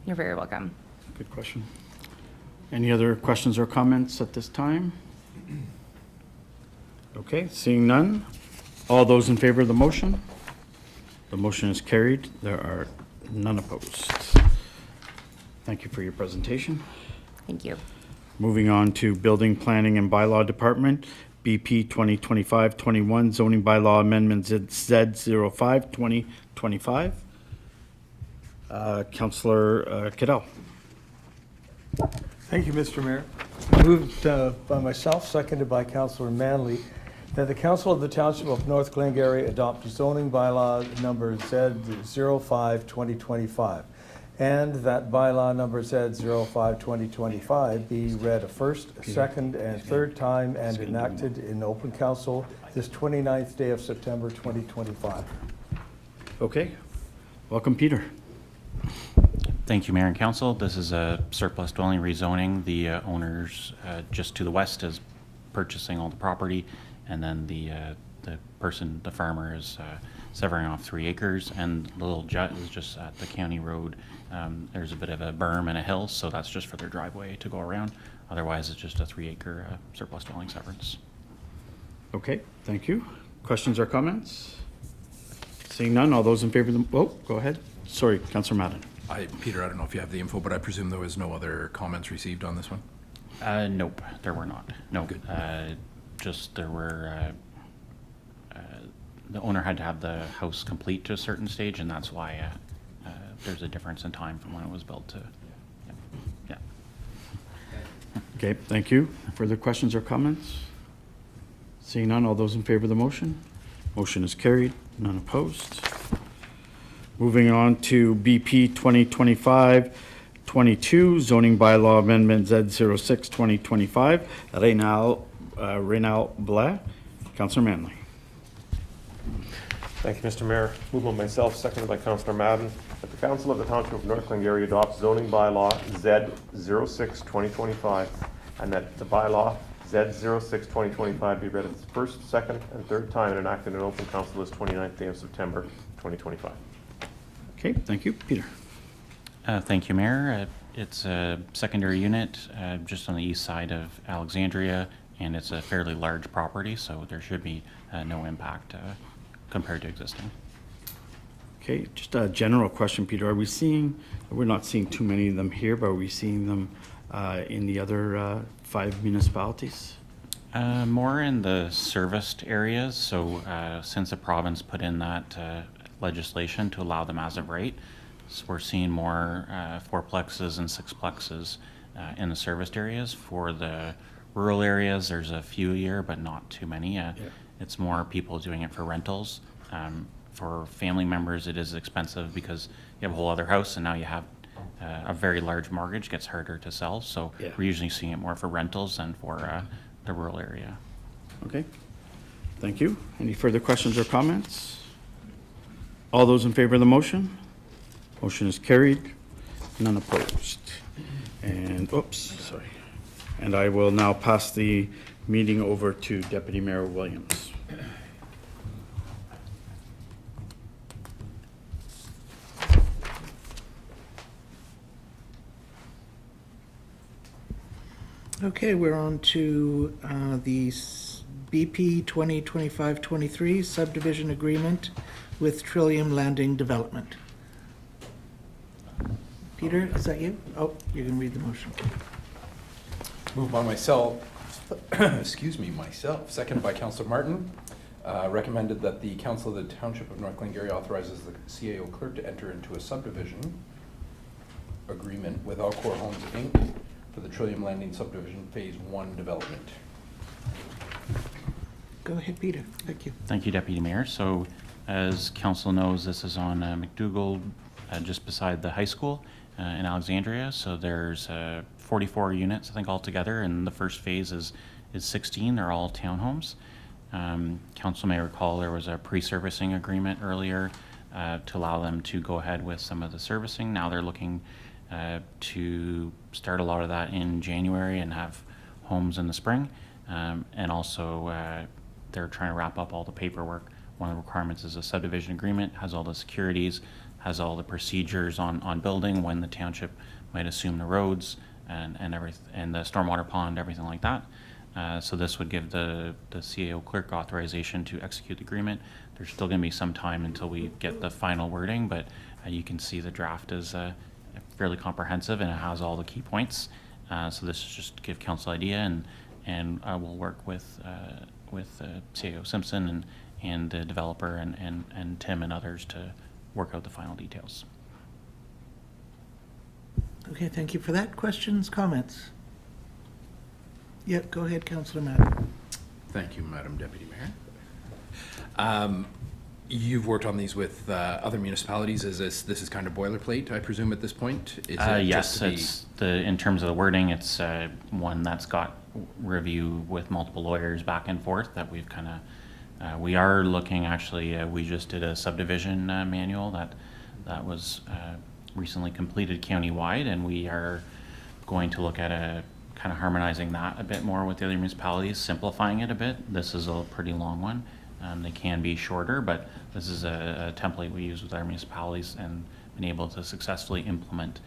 You're very welcome. Good question. Any other questions or comments at this time? Okay, seeing none. All those in favor of the motion? The motion is carried. There are none opposed. Thank you for your presentation. Thank you. Moving on to Building, Planning, and Bylaw Department, BP 2025-21 Zoning Bylaw Amendment Z05 2025. Councillor Cadell. Thank you, Mr. Mayor. Moved by myself, seconded by Councillor Manley, that the Council of the Township of North Glengarry adopt zoning bylaw number Z05 2025, and that bylaw number Z05 2025 be read a first, second, and third time and enacted in open council this 29th day of September 2025. Okay. Welcome, Peter. Thank you, Mayor and Council. This is a surplus dwelling rezoning. The owners just to the west is purchasing all the property, and then the farmer is severing off 3 acres, and the little jut is just at the county road. There's a bit of a berm and a hill, so that's just for their driveway to go around. Otherwise, it's just a 3-acre surplus dwelling severance. Okay, thank you. Questions or comments? Seeing none, all those in favor of the, oh, go ahead. Sorry, Councillor Madden. Peter, I don't know if you have the info, but I presume there was no other comments received on this one? Nope, there were not. No, Good. Just there were, the owner had to have the house complete to a certain stage, and that's why there's a difference in time from when it was built to, yeah. Okay, thank you. Further questions or comments? Seeing none, all those in favor of the motion? Motion is carried, none opposed. Moving on to BP 2025-22 Zoning Bylaw Amendment Z06 2025. Reynal Blair. Councillor Manley. Thank you, Mr. Mayor. Moved by myself, seconded by Councillor Madden, that the Council of the Township of North Glengarry adopts zoning bylaw Z06 2025, and that the bylaw Z06 2025 be read its first, second, and third time and enacted in open council this 29th day of September 2025. Okay, thank you. Peter. Thank you, Mayor. It's a secondary unit just on the east side of Alexandria, and it's a fairly large property, so there should be no impact compared to existing. Okay, just a general question, Peter. Are we seeing, we're not seeing too many of them here, but are we seeing them in the other 5 municipalities? More in the serviced areas. So since the province put in that legislation to allow them as of right, so we're seeing more 4-plexes and 6-plexes in the serviced areas. For the rural areas, there's a few a year, but not too many. It's more people doing it for rentals. For family members, it is expensive because you have a whole other house, and now you have a very large mortgage. Gets harder to sell. So we're usually seeing it more for rentals than for the rural area. Okay, thank you. Any further questions or comments? All those in favor of the motion? Motion is carried, none opposed. And, oops, sorry. And I will now pass the meeting over to Deputy Mayor Williams. Okay, we're on to the BP 2025-23 subdivision agreement with Trillium Landing Development. Peter, is that you? Oh, you can read the motion. Moved by myself, excuse me, myself, seconded by Councillor Martin. Recommended that the Council of the Township of North Glengarry authorizes the CAO clerk to enter into a subdivision agreement with Alcor Homes Inc. for the Trillium Landing Subdivision Phase 1 development. Go ahead, Peter. Thank you. Thank you, Deputy Mayor. So, as council knows, this is on McDougall, just beside the high school in Alexandria. So there's 44 units, I think, altogether, and the first phase is 16. They're all townhomes. Council may recall there was a pre-servicing agreement earlier to allow them to go ahead with some of the servicing. Now they're looking to start a lot of that in January and have homes in the spring. And also they're trying to wrap up all the paperwork. One of the requirements is a subdivision agreement, has all the securities, has all the procedures on building, when the township might assume the roads and everything, and the stormwater pond, everything like that. So this would give the CAO clerk authorization to execute the agreement. There's still going to be some time until we get the final wording, but you can see the draft is fairly comprehensive and it has all the key points. So this is just to give council idea, and we'll work with CAO Simpson and the developer and Tim and others to work out the final details. Okay, thank you for that. Questions, comments? Yep, go ahead, Councillor Madden. Thank you, Madam Deputy Mayor. You've worked on these with other municipalities. This is kind of boilerplate, I presume, at this point? Is it Yes, just to in terms of the wording, it's one that's got review with multiple lawyers back and forth that we've kind of, we are looking, actually, we just did a subdivision manual that was recently completed countywide, and we are going to look at kind of harmonizing that a bit more with the other municipalities, simplifying it a bit. This is a pretty long one. They can be shorter, but this is a template we use with our municipalities and been able to successfully implement.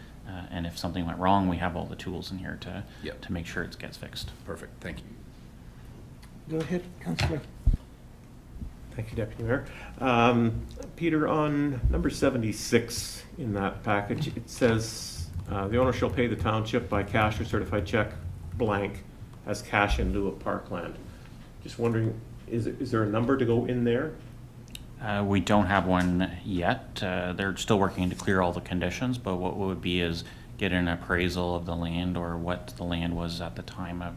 And if something went wrong, we have all the tools in here to make sure it gets fixed. Perfect, thank you. Go ahead, Councillor. Thank you, Deputy Mayor. Peter, on number 76 in that package, it says the owner shall pay the township by cash or certified check blank as cash in lieu of parkland. Just wondering, is there a number to go in there? We don't have one yet. They're still working to clear all the conditions, but what would be is get an appraisal of the land or what the land was at the time of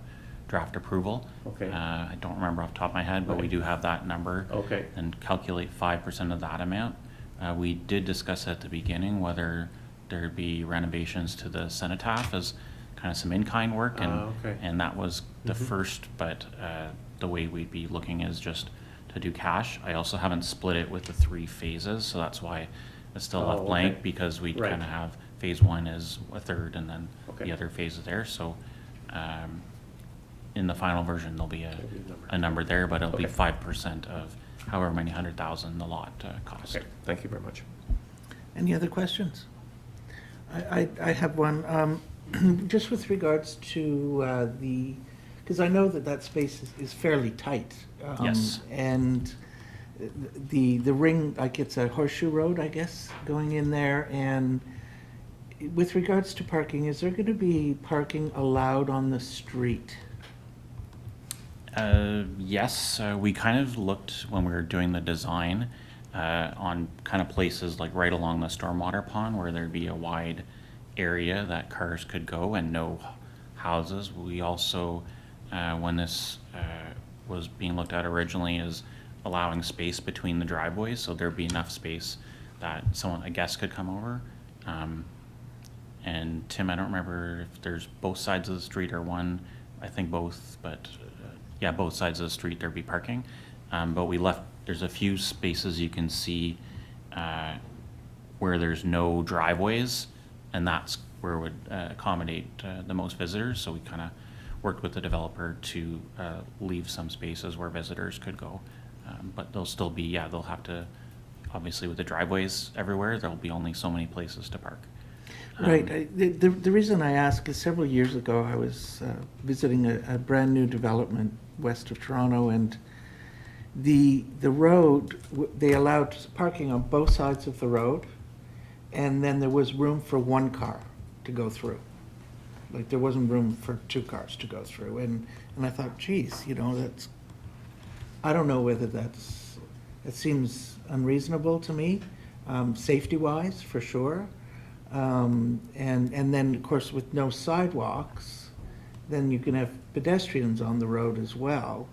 draft approval. Okay. I don't remember off the top of my head, but we do have that number. Okay. And calculate 5% of that amount. We did discuss at the beginning whether there'd be renovations to the cenotaph as kind of some in-kind work, and that was the first, but the way we'd be looking is just to do cash. I also haven't split it with the 3 phases, so that's why it's still left blank, because we kind of have phase 1 is a third and then the other phases there. So in the final version, there'll be a number there, but it'll be 5% of however many 100,000 the lot cost. Okay, thank you very much. Any other questions? I have one. Just with regards to because I know that space is fairly tight. Yes. And the ring, like it's a horseshoe road, I guess, going in there. And with regards to parking, is there going to be parking allowed on the street? Yes, we kind of looked when we were doing the design on kind of places like right along the stormwater pond where there'd be a wide area that cars could go and no houses. We also, when this was being looked at originally, is allowing space between the driveways, so there'd be enough space that a guest could come over. And Tim, I don't remember if there's both sides of the street or one. I think both, but yeah, both sides of the street there'd be parking. But we left, there's a few spaces you can see where there's no driveways, and that's where it would accommodate the most visitors. So we kind of worked with the developer to leave some spaces where visitors could go. But they'll still be, they'll have to, obviously with the driveways everywhere, there'll be only so many places to park. Right. The reason I ask is several years ago, I was visiting a brand-new development west of Toronto, and the road, they allowed parking on both sides of the road, and then there was room for one car to go through. Like, there wasn't room for two cars to go through. And I thought, geez, you know, that's, I don't know whether it seems unreasonable to me, safety-wise, for sure. And then, of course, with no sidewalks, then you can have pedestrians on the road as well.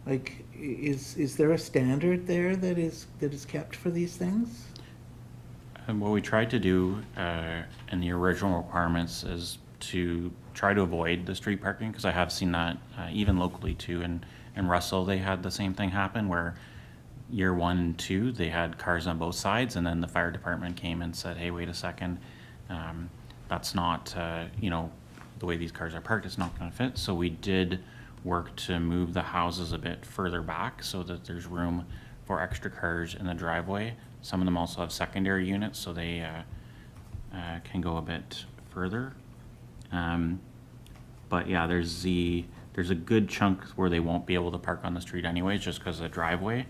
Like, is there a standard there that is kept for these things? And what we tried to do in the original requirements is to try to avoid the street parking, because I have seen that even locally too. In Russell, they had the same thing happen where year 1 and 2, they had cars on both sides, and then the fire department came and said, hey, wait a second, that's not, you know, the way these cars are parked, it's not going to fit. So we did work to move the houses a bit further back so that there's room for extra cars in the driveway. Some of them also have secondary units, so they can go a bit further. But yeah, there's a good chunk where they won't be able to park on the street anyways, just because of the driveway.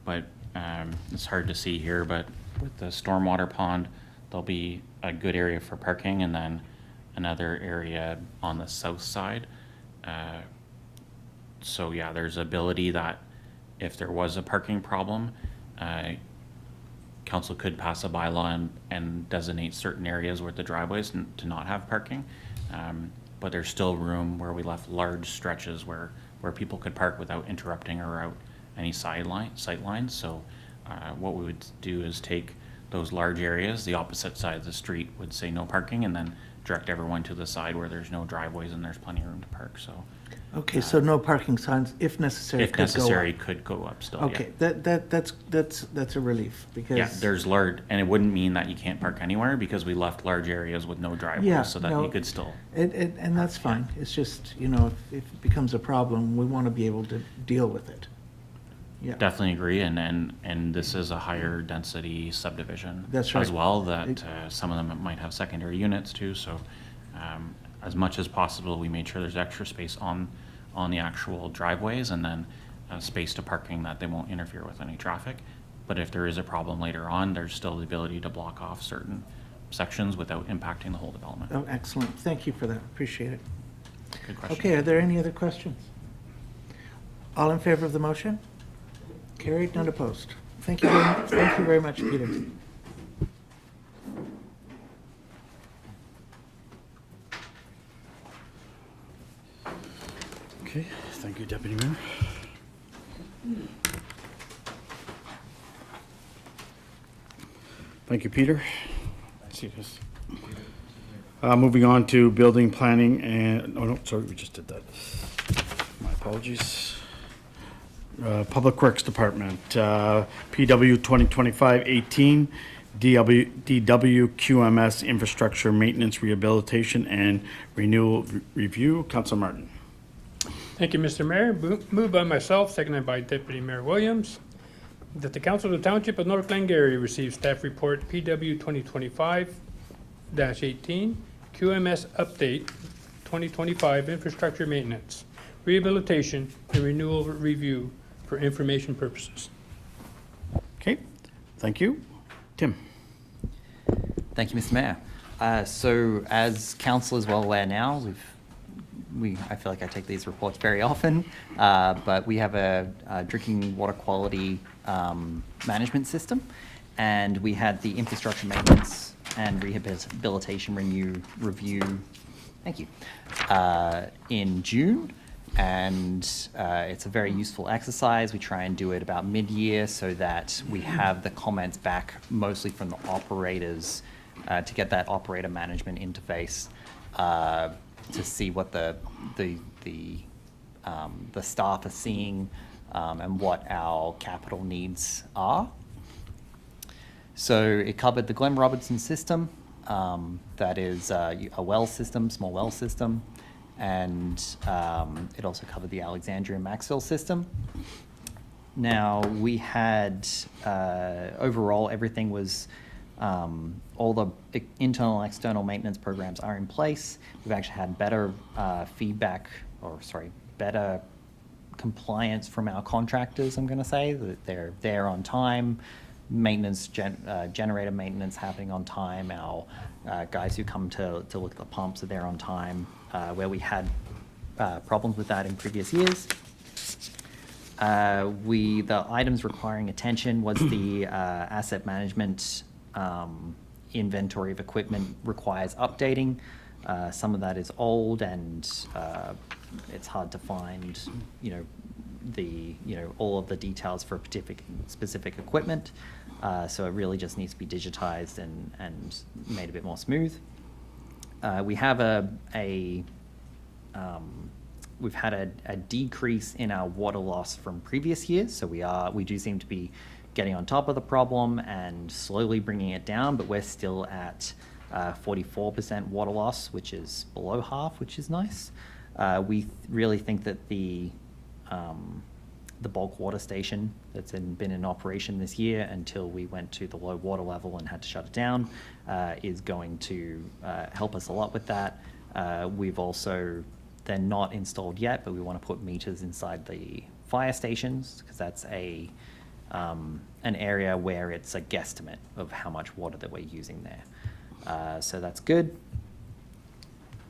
But it's hard to see here, but with the stormwater pond, there'll be a good area for parking, and then another area on the south side. So yeah, there's ability that if there was a parking problem, council could pass a bylaw and designate certain areas with the driveways to not have parking. But there's still room where we left large stretches where people could park without interrupting or out any sight lines. So what we would do is take those large areas, the opposite side of the street would say no parking, and then direct everyone to the side where there's no driveways and there's plenty of room to park. So Okay, so no parking signs, if necessary, if could go up. necessary, could go up still. Okay, Yeah. that's a relief, because. Yeah, there's large, and it wouldn't mean that you can't park anywhere, because we left large areas with no Yeah, driveways so that no, you could still. And that's fine. It's just, you know, if it becomes a problem, we want to be able to deal with it. Yeah. Definitely agree, and this is a higher density subdivision. That's right. As well, that some of them might have secondary units too, so as much as possible, we made sure there's extra space on the actual driveways, and then space to parking that they won't interfere with any traffic. But if there is a problem later on, there's still the ability to block off certain sections without impacting the whole development. Oh, excellent. Thank you for that. Appreciate it. Good question. Okay, are there any other questions? All in favor of the motion? Carried, none opposed. Thank you very much, Peter. Okay, thank you, Deputy Mayor. Thank you, Peter. See this. Moving on to building planning and, oh no, sorry, we just did that. My apologies. Public Works Department, PW 2025-18, DW QMS Infrastructure Maintenance Rehabilitation and Renewal Review. Councilor Martin. Thank you, Mr. Mayor. Moved by myself, seconded by Deputy Mayor Williams, that the Council of the Township of North Glengarry receive staff report PW 2025-18, QMS Update 2025 Infrastructure Maintenance, Rehabilitation, and Renewal Review for information purposes. Okay, thank you. Tim. Thank you, Mr. Mayor. So as council is well aware now, I feel like I take these reports very often, but we have a drinking water quality management system, and we had the infrastructure maintenance and rehabilitation review, thank you, in June. And it's a very useful exercise. We try and do it about mid-year so that we have the comments back mostly from the operators to get that operator management interface to see what the staff are seeing and what our capital needs are. So it covered the Glen Robertson system, that is a well system, small well system, and it also covered the Alexandria Maxwell system. Now we had overall everything was All the internal and external maintenance programs are in place. We've actually had better better compliance from our contractors, I'm going to say, that they're there on time. Maintenance, generator maintenance happening on time. Our guys who come to look at the pumps are there on time, where we had problems with that in previous years. The items requiring attention was the asset management inventory of equipment requires updating. Some of that is old and it's hard to find, all of the details for specific equipment. So it really just needs to be digitized and made a bit more smooth. We have we've had a decrease in our water loss from previous years, so we do seem to be getting on top of the problem and slowly bringing it down, but we're still at 44% water loss, which is below half, which is nice. We really think that the bulk water station that's been in operation this year until we went to the low water level and had to shut it down is going to help us a lot with that. We've also, they're not installed yet, but we want to put meters inside the fire stations because that's an area where it's a guesstimate of how much water that we're using there. So that's good.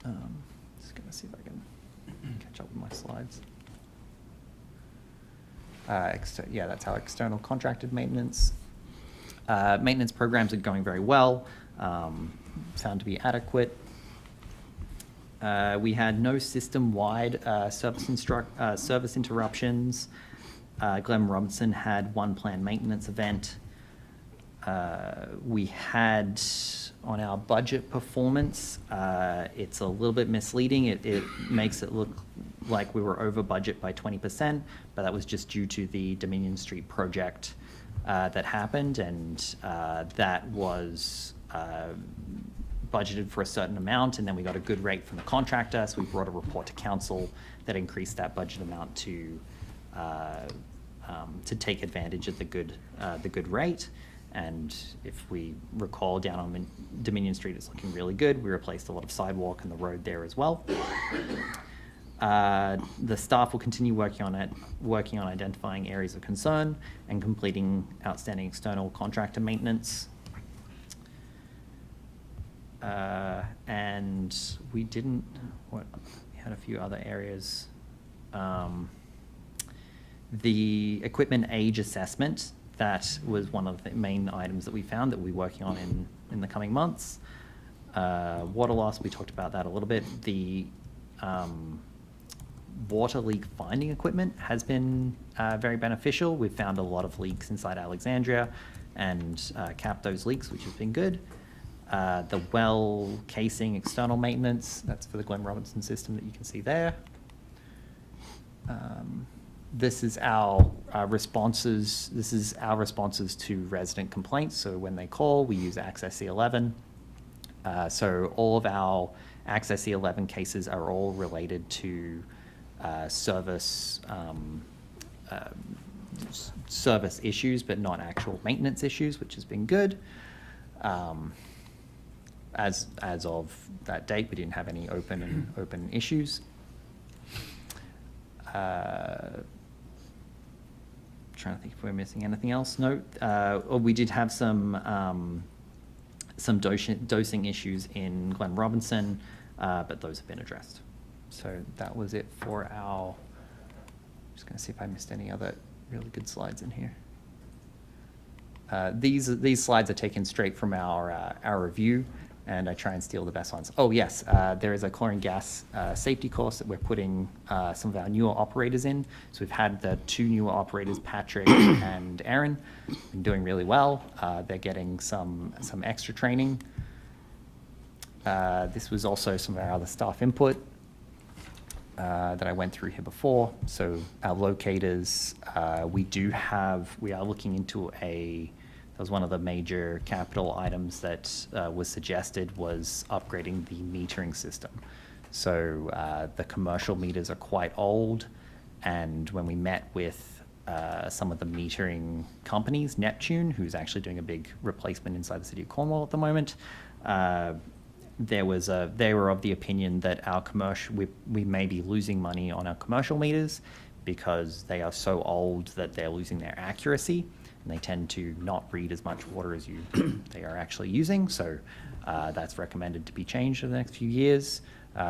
Just going to see if I can catch up with my slides. That's our external contracted maintenance. Maintenance programs are going very well, found to be adequate. We had no system-wide service interruptions. Glen Robinson had one planned maintenance event. We had, on our budget performance, it's a little bit misleading. It makes it look like we were over budget by 20%, but that was just due to the Dominion Street project that happened, and that was budgeted for a certain amount, and then we got a good rate from the contractor, so we brought a report to council that increased that budget amount to take advantage of the good rate. And if we recall, down on Dominion Street, it's looking really good. We replaced a lot of sidewalk and the road there as well. The staff will continue working on identifying areas of concern and completing outstanding external contractor maintenance. And we had a few other areas. The equipment age assessment, that was one of the main items that we found that we'll be working on in the coming months. Water loss, we talked about that a little bit. The water leak finding equipment has been very beneficial. We've found a lot of leaks inside Alexandria and capped those leaks, which has been good. The well casing external maintenance, that's for the Glen Robinson system that you can see there. This is our responses. This is our responses to resident complaints. So when they call, we use Access C11. So all of our Access C11 cases are all related to service issues, but not actual maintenance issues, which has been good. As of that date, we didn't have any open issues. Trying to think if we're missing anything else. No, we did have some dosing issues in Glen Robinson, but those have been addressed. So that was it for our. Just going to see if I missed any other really good slides in here. These slides are taken straight from our review, and I try and steal the best ones. Oh yes, there is a chlorine gas safety course that we're putting some of our newer operators in. So we've had the two newer operators, Patrick and Aaron, been doing really well. They're getting some extra training. This was also some of our other staff input that I went through here before. So our locators, we are looking into that was one of the major capital items that was suggested, was upgrading the metering system. So the commercial meters are quite old, and when we met with some of the metering companies, Neptune, who's actually doing a big replacement inside the city of Cornwall at the moment. They were of the opinion that our we may be losing money on our commercial meters because they are so old that they're losing their accuracy, and they tend to not read as much water as they are actually using. So that's recommended to be changed in the next few years.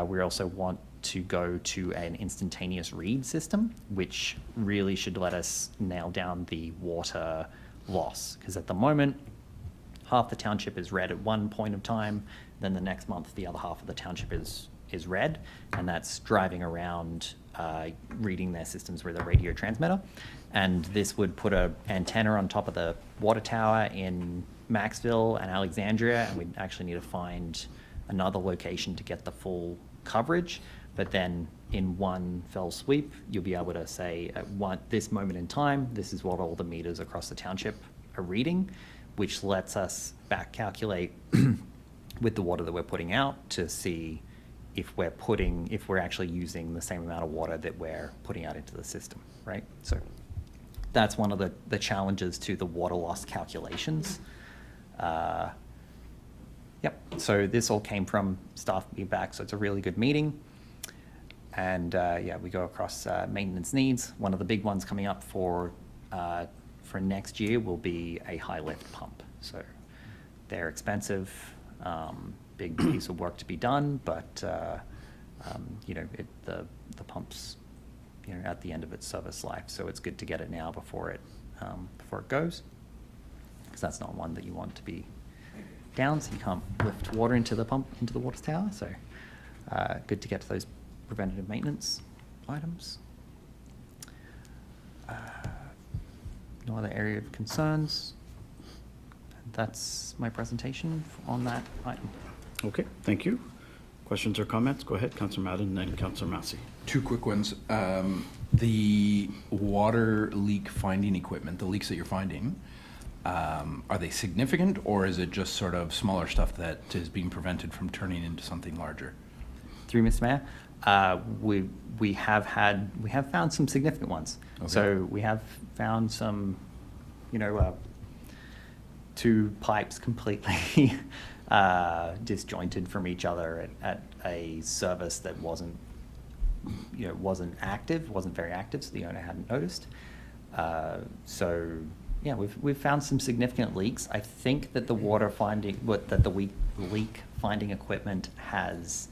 We also want to go to an instantaneous read system, which really should let us nail down the water loss. Because at the moment, half the township is red at one point of time, then the next month the other half of the township is red, and that's driving around reading their systems with a radio transmitter. And this would put an antenna on top of the water tower in Maxville and Alexandria, and we'd actually need to find another location to get the full coverage. But then in one fell sweep, you'll be able to say at this moment in time, this is what all the meters across the township are reading, which lets us back calculate with the water that we're putting out to see if we're actually using the same amount of water that we're putting out into the system, right? So that's one of the challenges to the water loss calculations. Yep, so this all came from staff feedback, so it's a really good meeting. And yeah, we go across maintenance needs. One of the big ones coming up for next year will be a high lift pump. So they're expensive, big piece of work to be done, but you know, the pump's, you know, at the end of its service life, so it's good to get it now before it goes, because that's not one that you want to be down, so you can't lift water into the pump into the water tower. So good to get to those preventative maintenance items. No other area of concerns. That's my presentation on that item. Okay, thank you. Questions or comments? Go ahead, Councillor Madden and Councillor Massey. Two quick ones. The water leak finding equipment, the leaks that you're finding, are they significant, or is it just sort of smaller stuff that is being prevented from turning into something larger? Through Mr. Mayor, we have found some significant ones. Okay. So we have found some, you know, two pipes completely disjointed from each other at a service that wasn't very active, so the owner hadn't noticed. So yeah, we've found some significant leaks. I think that the leak finding equipment has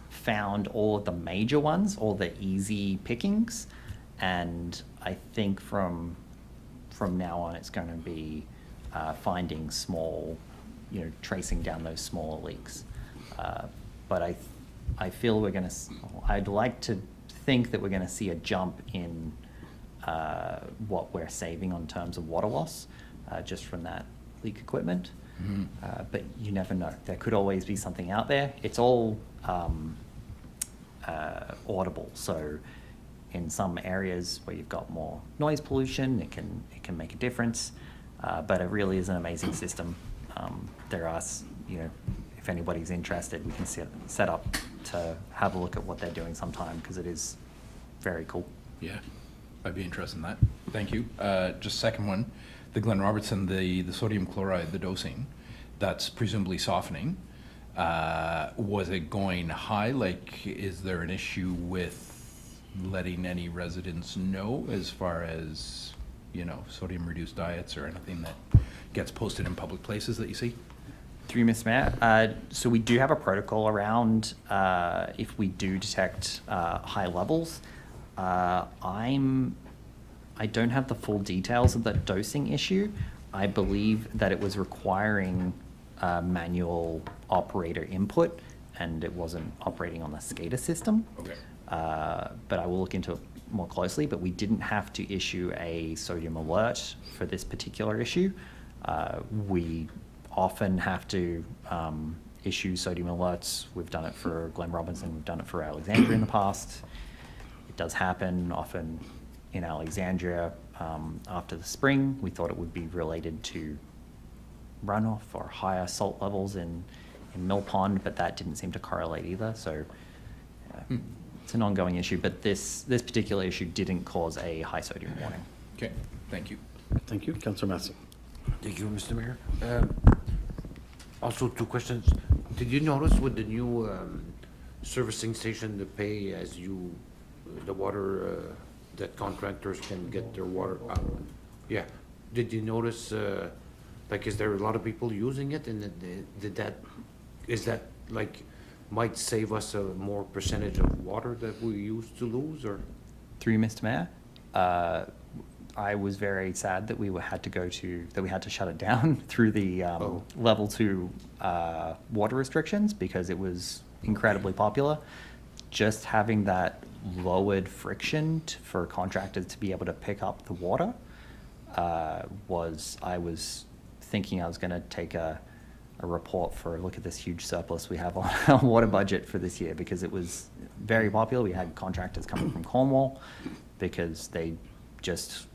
found all of the major ones, all the easy pickings, and I think from now on it's going to be finding small, you know, tracing down those smaller leaks. But I feel I'd like to think that we're going to see a jump in what we're saving on terms of water loss just from that leak equipment. Mm-hmm. But you never know. There could always be something out there. It's all audible. So in some areas where you've got more noise pollution, it can make a difference. But it really is an amazing system. There are, you know, if anybody's interested, we can set up to have a look at what they're doing sometime, because it is very cool. Yeah, I'd be interested in that. Thank you. Just second one, the Glen Robertson, the sodium chloride, the dosing, that's presumably softening. Was it going high? Like, is there an issue with letting any residents know as far as, you know, sodium reduced diets or anything that gets posted in public places that you see? Through Mr. Mayor, so we do have a protocol around if we do detect high levels. I don't have the full details of the dosing issue. I believe that it was requiring manual operator input, and it wasn't operating on the SCADA system. Okay. But I will look into it more closely, but we didn't have to issue a sodium alert for this particular issue. We often have to issue sodium alerts. We've done it for Glen Robinson, we've done it for Alexandria in the past. It does happen often in Alexandria after the spring. We thought it would be related to runoff or higher salt levels in Mill Pond, but that didn't seem to correlate either. So it's an ongoing issue, but this particular issue didn't cause a high sodium warning. Okay, thank you. Thank you. Councillor Massey. Thank you, Mr. Mayor. Also, two questions. Did you notice with the new servicing station, the pay as you, the water, that contractors can get their water out? Yeah. Did you notice, like, is there a lot of people using it, and is that, like, might save us a more percentage of water that we used to lose, or? Through you, Mr. Mayor, I was very sad that we had to shut it down through the level 2 water restrictions because it was incredibly popular. Just having that lowered friction for contractors to be able to pick up the water I was thinking I was going to take a report for a look at this huge surplus we have on our water budget for this year because it was very popular. We had contractors coming from Cornwall because they just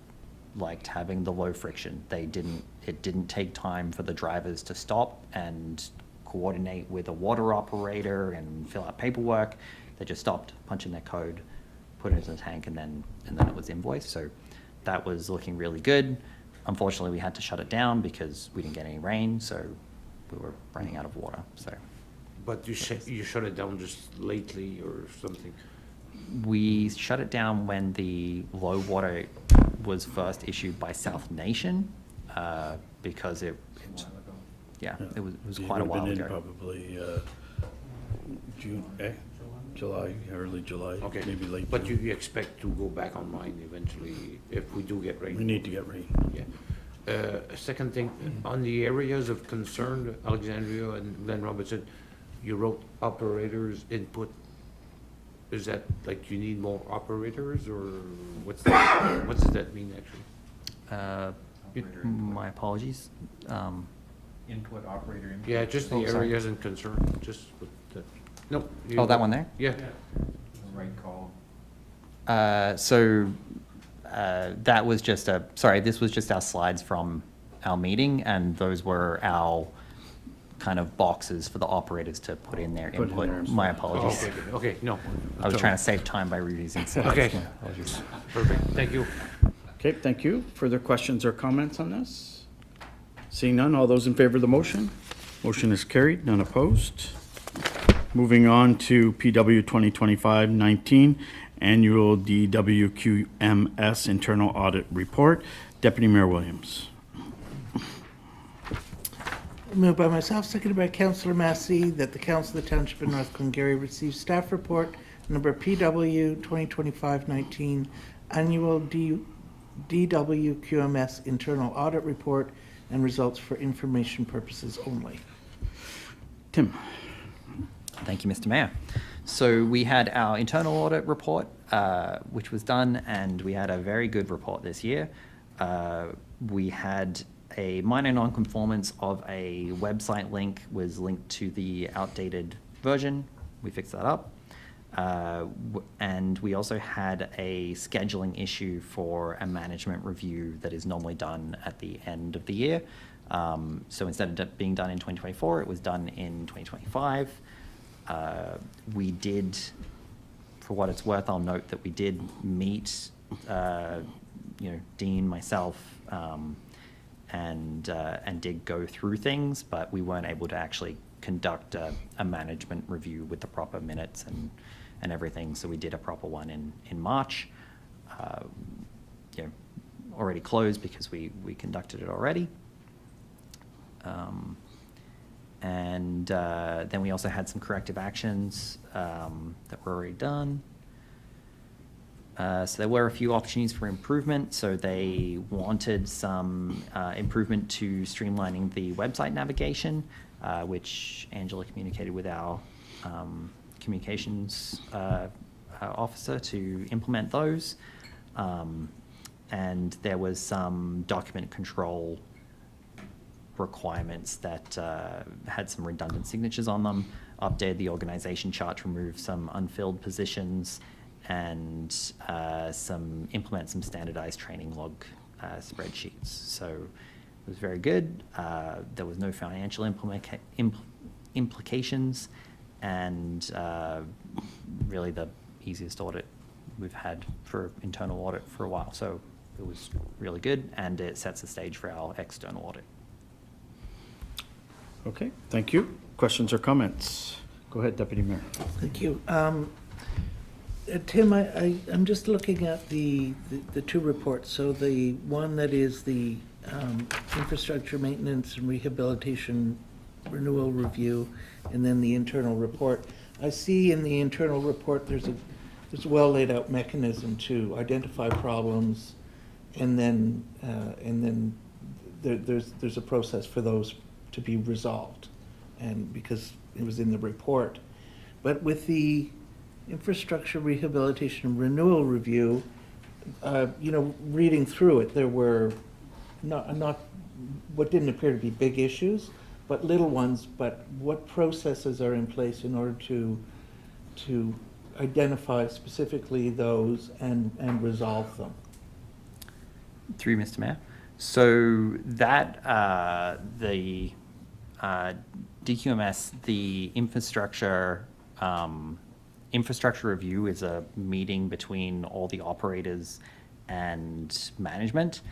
liked having the low friction. It didn't take time for the drivers to stop and coordinate with a water operator and fill out paperwork. They just stopped, punch in their code, put it into the tank, and then it was invoiced. So that was looking really good. Unfortunately, we had to shut it down because we didn't get any rain, so we were running out of water. So But you shut it down just lately or something? we shut it down when the low water was first issued by South Nation because it was quite a while Been in ago. probably June, July, early July, Okay. maybe late But June. you expect to go back online eventually if we do get rain? We need to get rain. Yeah. Second thing, on the areas of concern, Alexandria and Glen Robertson, you wrote operators input. Is that like you need more operators, or what's that, what does that mean actually? My apologies. Input operator input. Yeah, just the Oh, sorry. areas in concern, just with the, no. Oh, that one there? Yeah. Right call. That was just this was just our slides from our meeting, and those were our kind of boxes for the operators to put in their Put in input. theirs. My Oh, apologies. okay, no. I was trying to save time by reusing slides. Okay. My apologies. Perfect, thank you. Okay, thank you. Further questions or comments on this? Seeing none, all those in favor of the motion? Motion is carried, none opposed. Moving on to PW 2025-19, Annual DWQMS Internal Audit Report. Deputy Mayor Williams. Moved by myself, seconded by Councillor Massey, that the Council of the Township of North Glengarry receive staff report number PW 2025-19, Annual DWQMS Internal Audit Report, and results for information purposes only. Tim. Thank you, Mr. Mayor. So we had our internal audit report, which was done, and we had a very good report this year. We had a minor non-conformance of a website link was linked to the outdated version. We fixed that up. And we also had a scheduling issue for a management review that is normally done at the end of the year. So instead of being done in 2024, it was done in 2025. We did, for what it's worth, I'll note that we did meet, Dean, myself, and did go through things, but we weren't able to actually conduct a management review with the proper minutes and everything. So we did a proper one in March. Already closed because we conducted it already. And then we also had some corrective actions that were already done. So there were a few opportunities for improvement. So they wanted some improvement to streamlining the website navigation, which Angela communicated with our communications officer to implement those. And there was some document control requirements that had some redundant signatures on them, updated the organization chart to remove some unfilled positions, and implement some standardized training log spreadsheets. So it was very good. There was no financial implications, and really the easiest audit we've had for internal audit for a while. So it was really good, and it sets the stage for our external audit. Okay, thank you. Questions or comments? Go ahead, Deputy Mayor. Thank you. Tim, I'm just looking at the two reports. So the one that is the infrastructure maintenance and rehabilitation renewal review, and then the internal report. I see in the internal report there's a well laid out mechanism to identify problems, and then there's a process for those to be resolved, and because it was in the report. But with the infrastructure rehabilitation renewal review, reading through it, there were not what didn't appear to be big issues, but little ones. But what processes are in place in order to identify specifically those and resolve them? Through Mr. Mayor. So that the DQMS, the infrastructure review is a meeting between all the operators and management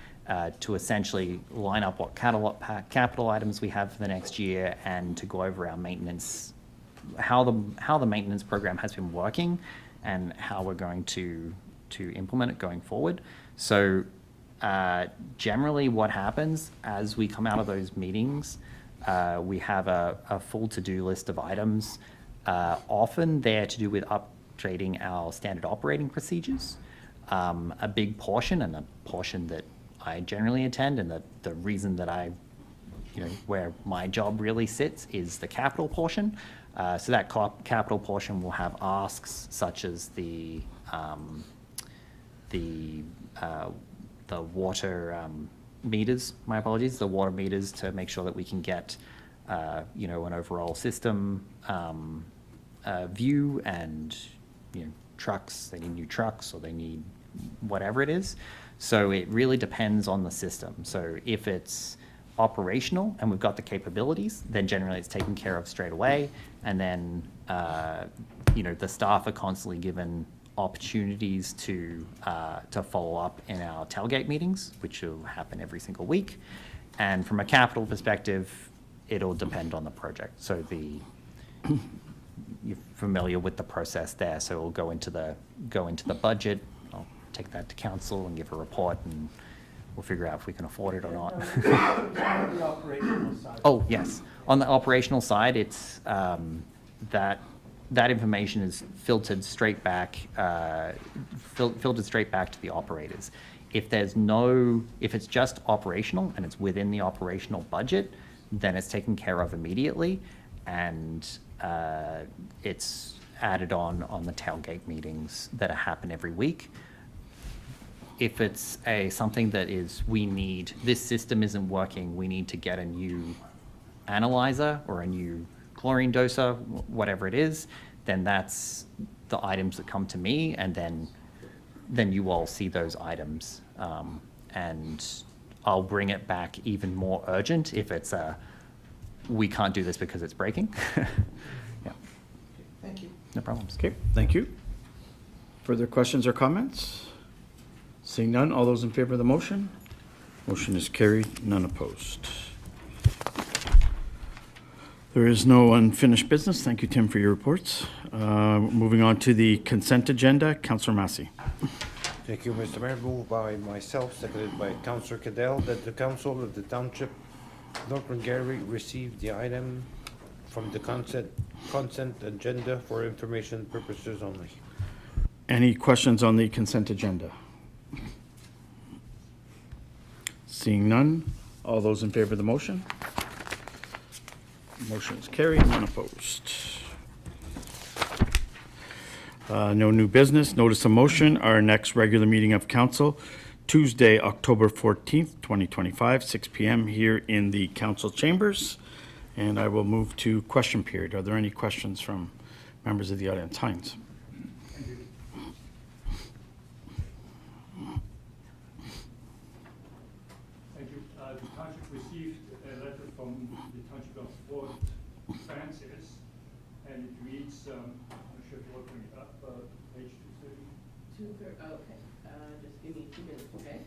to essentially line up what capital items we have for the next year, and to go over our maintenance, how the maintenance program has been working, and how we're going to implement it going forward. So generally what happens as we come out of those meetings, we have a full to-do list of items. Often they're to do with updating our standard operating procedures. A big portion, and a portion that I generally attend, and the reason that where my job really sits, is the capital portion. So that capital portion will have asks such as the water meters, my apologies, the water meters, to make sure that we can get an overall system view, and trucks, they need new trucks, or they need whatever it is. So it really depends on the system. So if it's operational and we've got the capabilities, then generally it's taken care of straight away. And then the staff are constantly given opportunities to follow up in our tailgate meetings, which will happen every single week. And from a capital perspective, it'll depend on the project. So you're familiar with the process there. So we'll go into the budget. I'll take that to council and give a report, and we'll figure out if we can afford it or not. On the operational side. Oh, yes. On the operational side, it's that information is filtered straight back to the operators. If it's just operational and it's within the operational budget, then it's taken care of immediately, and it's added on the tailgate meetings that happen every week. If it's something that is, this system isn't working, we need to get a new analyzer or a new chlorine doser, whatever it is, then that's the items that come to me, and then you all see those items. And I'll bring it back even more urgent if it's we can't do this because it's breaking. Yeah. Thank you. No problems. Okay, thank you. Further questions or comments? Seeing none, all those in favor of the motion? Motion is carried, none opposed. There is no unfinished business. Thank you, Tim, for your reports. Moving on to the consent agenda, Councillor Massey. Thank you, Mr. Mayor. Moved by myself, seconded by Councillor Cadell, that the Council of the Township of North Glengarry receive the item from the consent agenda for information purposes only. Any questions on the consent agenda? Seeing none, all those in favor of the motion? Motion is carried, none opposed. No new business. Notice of motion. Our next regular meeting of council, Tuesday, October 14th, 2025, 6 p.m. here in the council chambers. And I will move to question period. Are there any questions from members of the audience? Hines. Thank you. The township received a letter from the township of Fort Francis, and it reads, I'm not sure if you're looking it up, page 230. Okay, just give me 2 minutes, okay?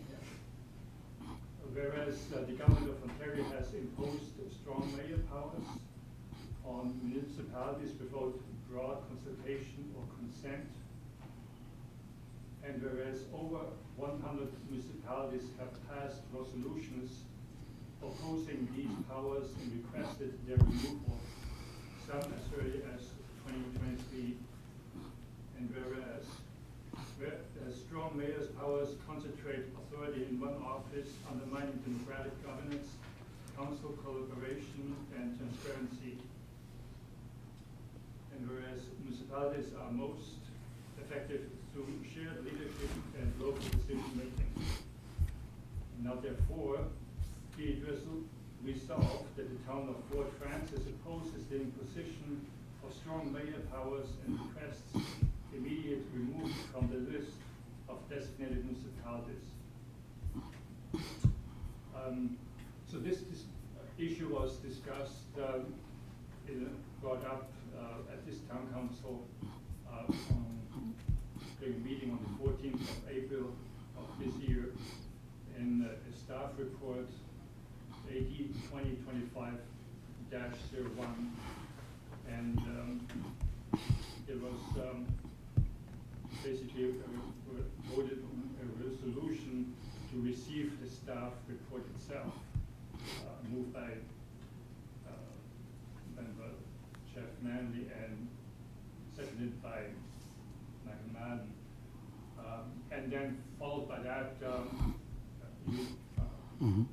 whereas the government of Ontario has imposed strong mayor powers on municipalities without broad consultation or consent, and whereas over 100 municipalities have passed resolutions opposing these powers and requested their removal, some as early as 2023, and whereas strong mayor's powers concentrate authority in one office, undermining democratic governance, council collaboration, and transparency. And whereas municipalities are most effective through shared leadership and local decision-making. Now therefore, be it resolved that the town of Fort Frances opposes the imposition of strong mayor powers and requests immediate removal from the list of designated municipalities. So this issue was discussed, brought up at this town council during a meeting on the 14th of April of this year in a staff report AD 2025-01, and it was basically voted on a resolution to receive the staff report itself, moved by member Jeff Manley and seconded by Michael Madden. And then followed by that, you,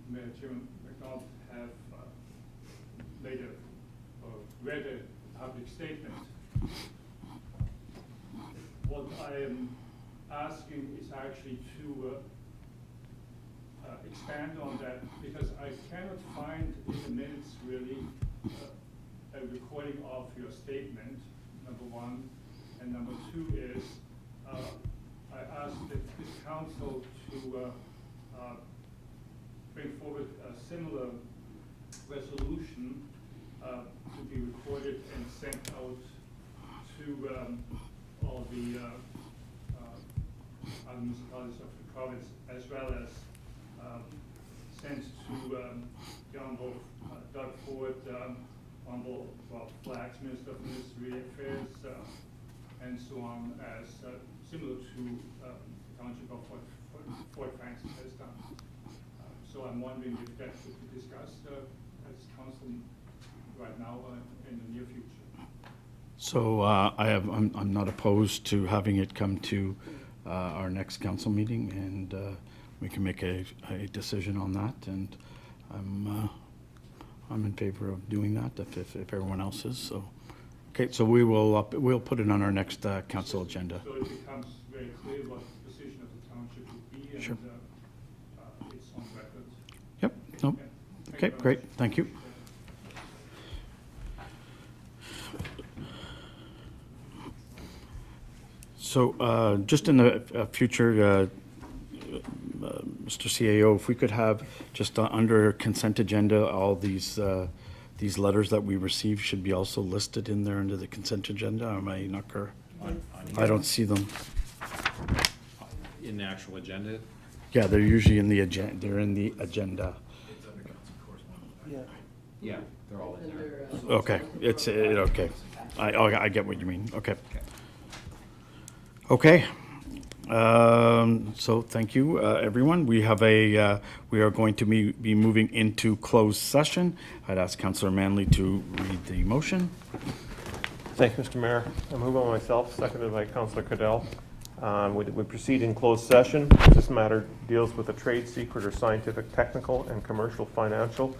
Mayor Chairman McDonald, have made read a public statement. What I am asking is actually to expand on that, because I cannot find in the minutes really a recording of your statement, number one, and number two is I asked this council to bring forward a similar resolution to be recorded and sent out to all the other municipalities of the province, as well as sent to the Honorable Doug Ford, Honorable Rob Flax, Minister of Ministry Affairs, and so on, as similar to the Township of Fort Frances has done. So I'm wondering if that should be discussed as council right now in the near future. So I'm not opposed to having it come to our next council meeting, and we can make a decision on that. And I'm in favor of doing that if everyone else is. So, okay, so we'll put it on our next council agenda. So it becomes very clear what the position of the township would be, and Sure. It's on record. Yep. Nope. Okay, great. Thank you. So just in the future, Mr. CAO, if we could have just under consent agenda, all these letters that we received should be also listed in there under the consent agenda. Am I not correct? I don't see them. In the actual agenda? Yeah, they're usually in the agenda. They're in the agenda. It's under council correspondence. Yeah. Yeah, they're all in there. Okay, it's okay. I get what you mean. Okay. Okay. So thank you, everyone. We are going to be moving into closed session. I'd ask Councillor Manley to read the motion. Thank you, Mr. Mayor. I move on myself, seconded by Councillor Cadell. We proceed in closed session. This matter deals with a trade secret or scientific, technical, and commercial, financial,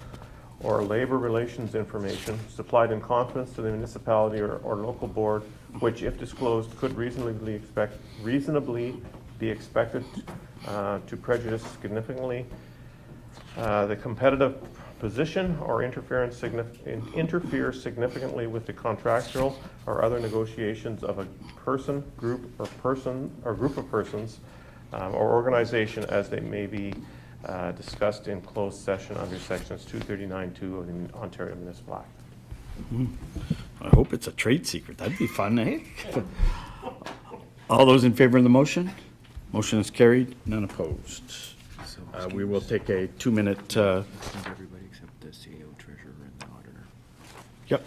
or labor relations information supplied in confidence to the municipality or local board, which, if disclosed, could reasonably be expected to prejudice significantly the competitive position or interfere significantly with the contractual or other negotiations of a person, group of persons, or organization as they may be discussed in closed session under sections 239(2) of the Ontario Municipal Act. I hope it's a trade secret. That'd be fun, eh? All those in favor of the motion? Motion is carried, none opposed. So We will take a 2-minute, Everybody except the CAO treasurer and the auditor. yep,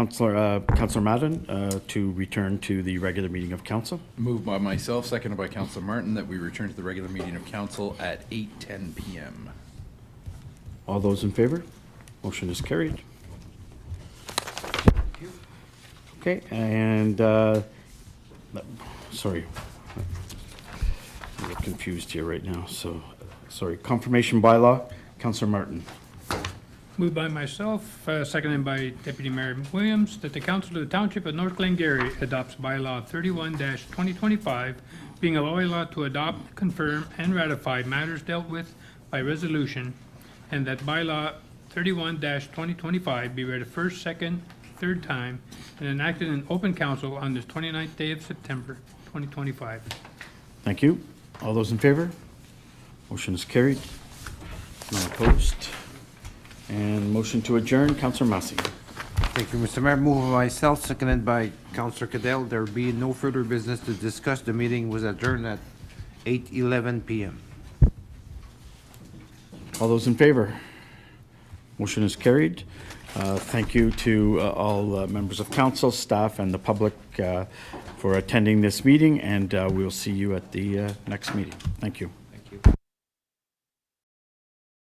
Councillor Madden, to return to the regular meeting of council. Moved by myself, seconded by Councillor Martin, that we return to the regular meeting of council at 8:10 PM. All those in favor? Motion is carried. Okay, and, sorry. I'm a little confused here right now, so, sorry. Confirmation bylaw, Councillor Martin. Moved by myself, seconded by Deputy Mayor Williams, that the Council of the Township of North Glengarry adopts bylaw 31-2025, being a bylaw to adopt, confirm, and ratify matters dealt with by resolution, and that bylaw 31-2025 be read a first, second, third time, and enacted in open council on this 29th day of September, 2025. Thank you. All those in favor? Motion is carried. None opposed. And motion to adjourn, Councillor Massey. Thank you, Mr. Mayor. Move by myself, seconded by Councillor Cadell. There be no further business to discuss. The meeting was adjourned at 8:11 PM. All those in favor? Motion is carried. Thank you to all members of council, staff, and the public for attending this meeting, and we'll see you at the next meeting. Thank you.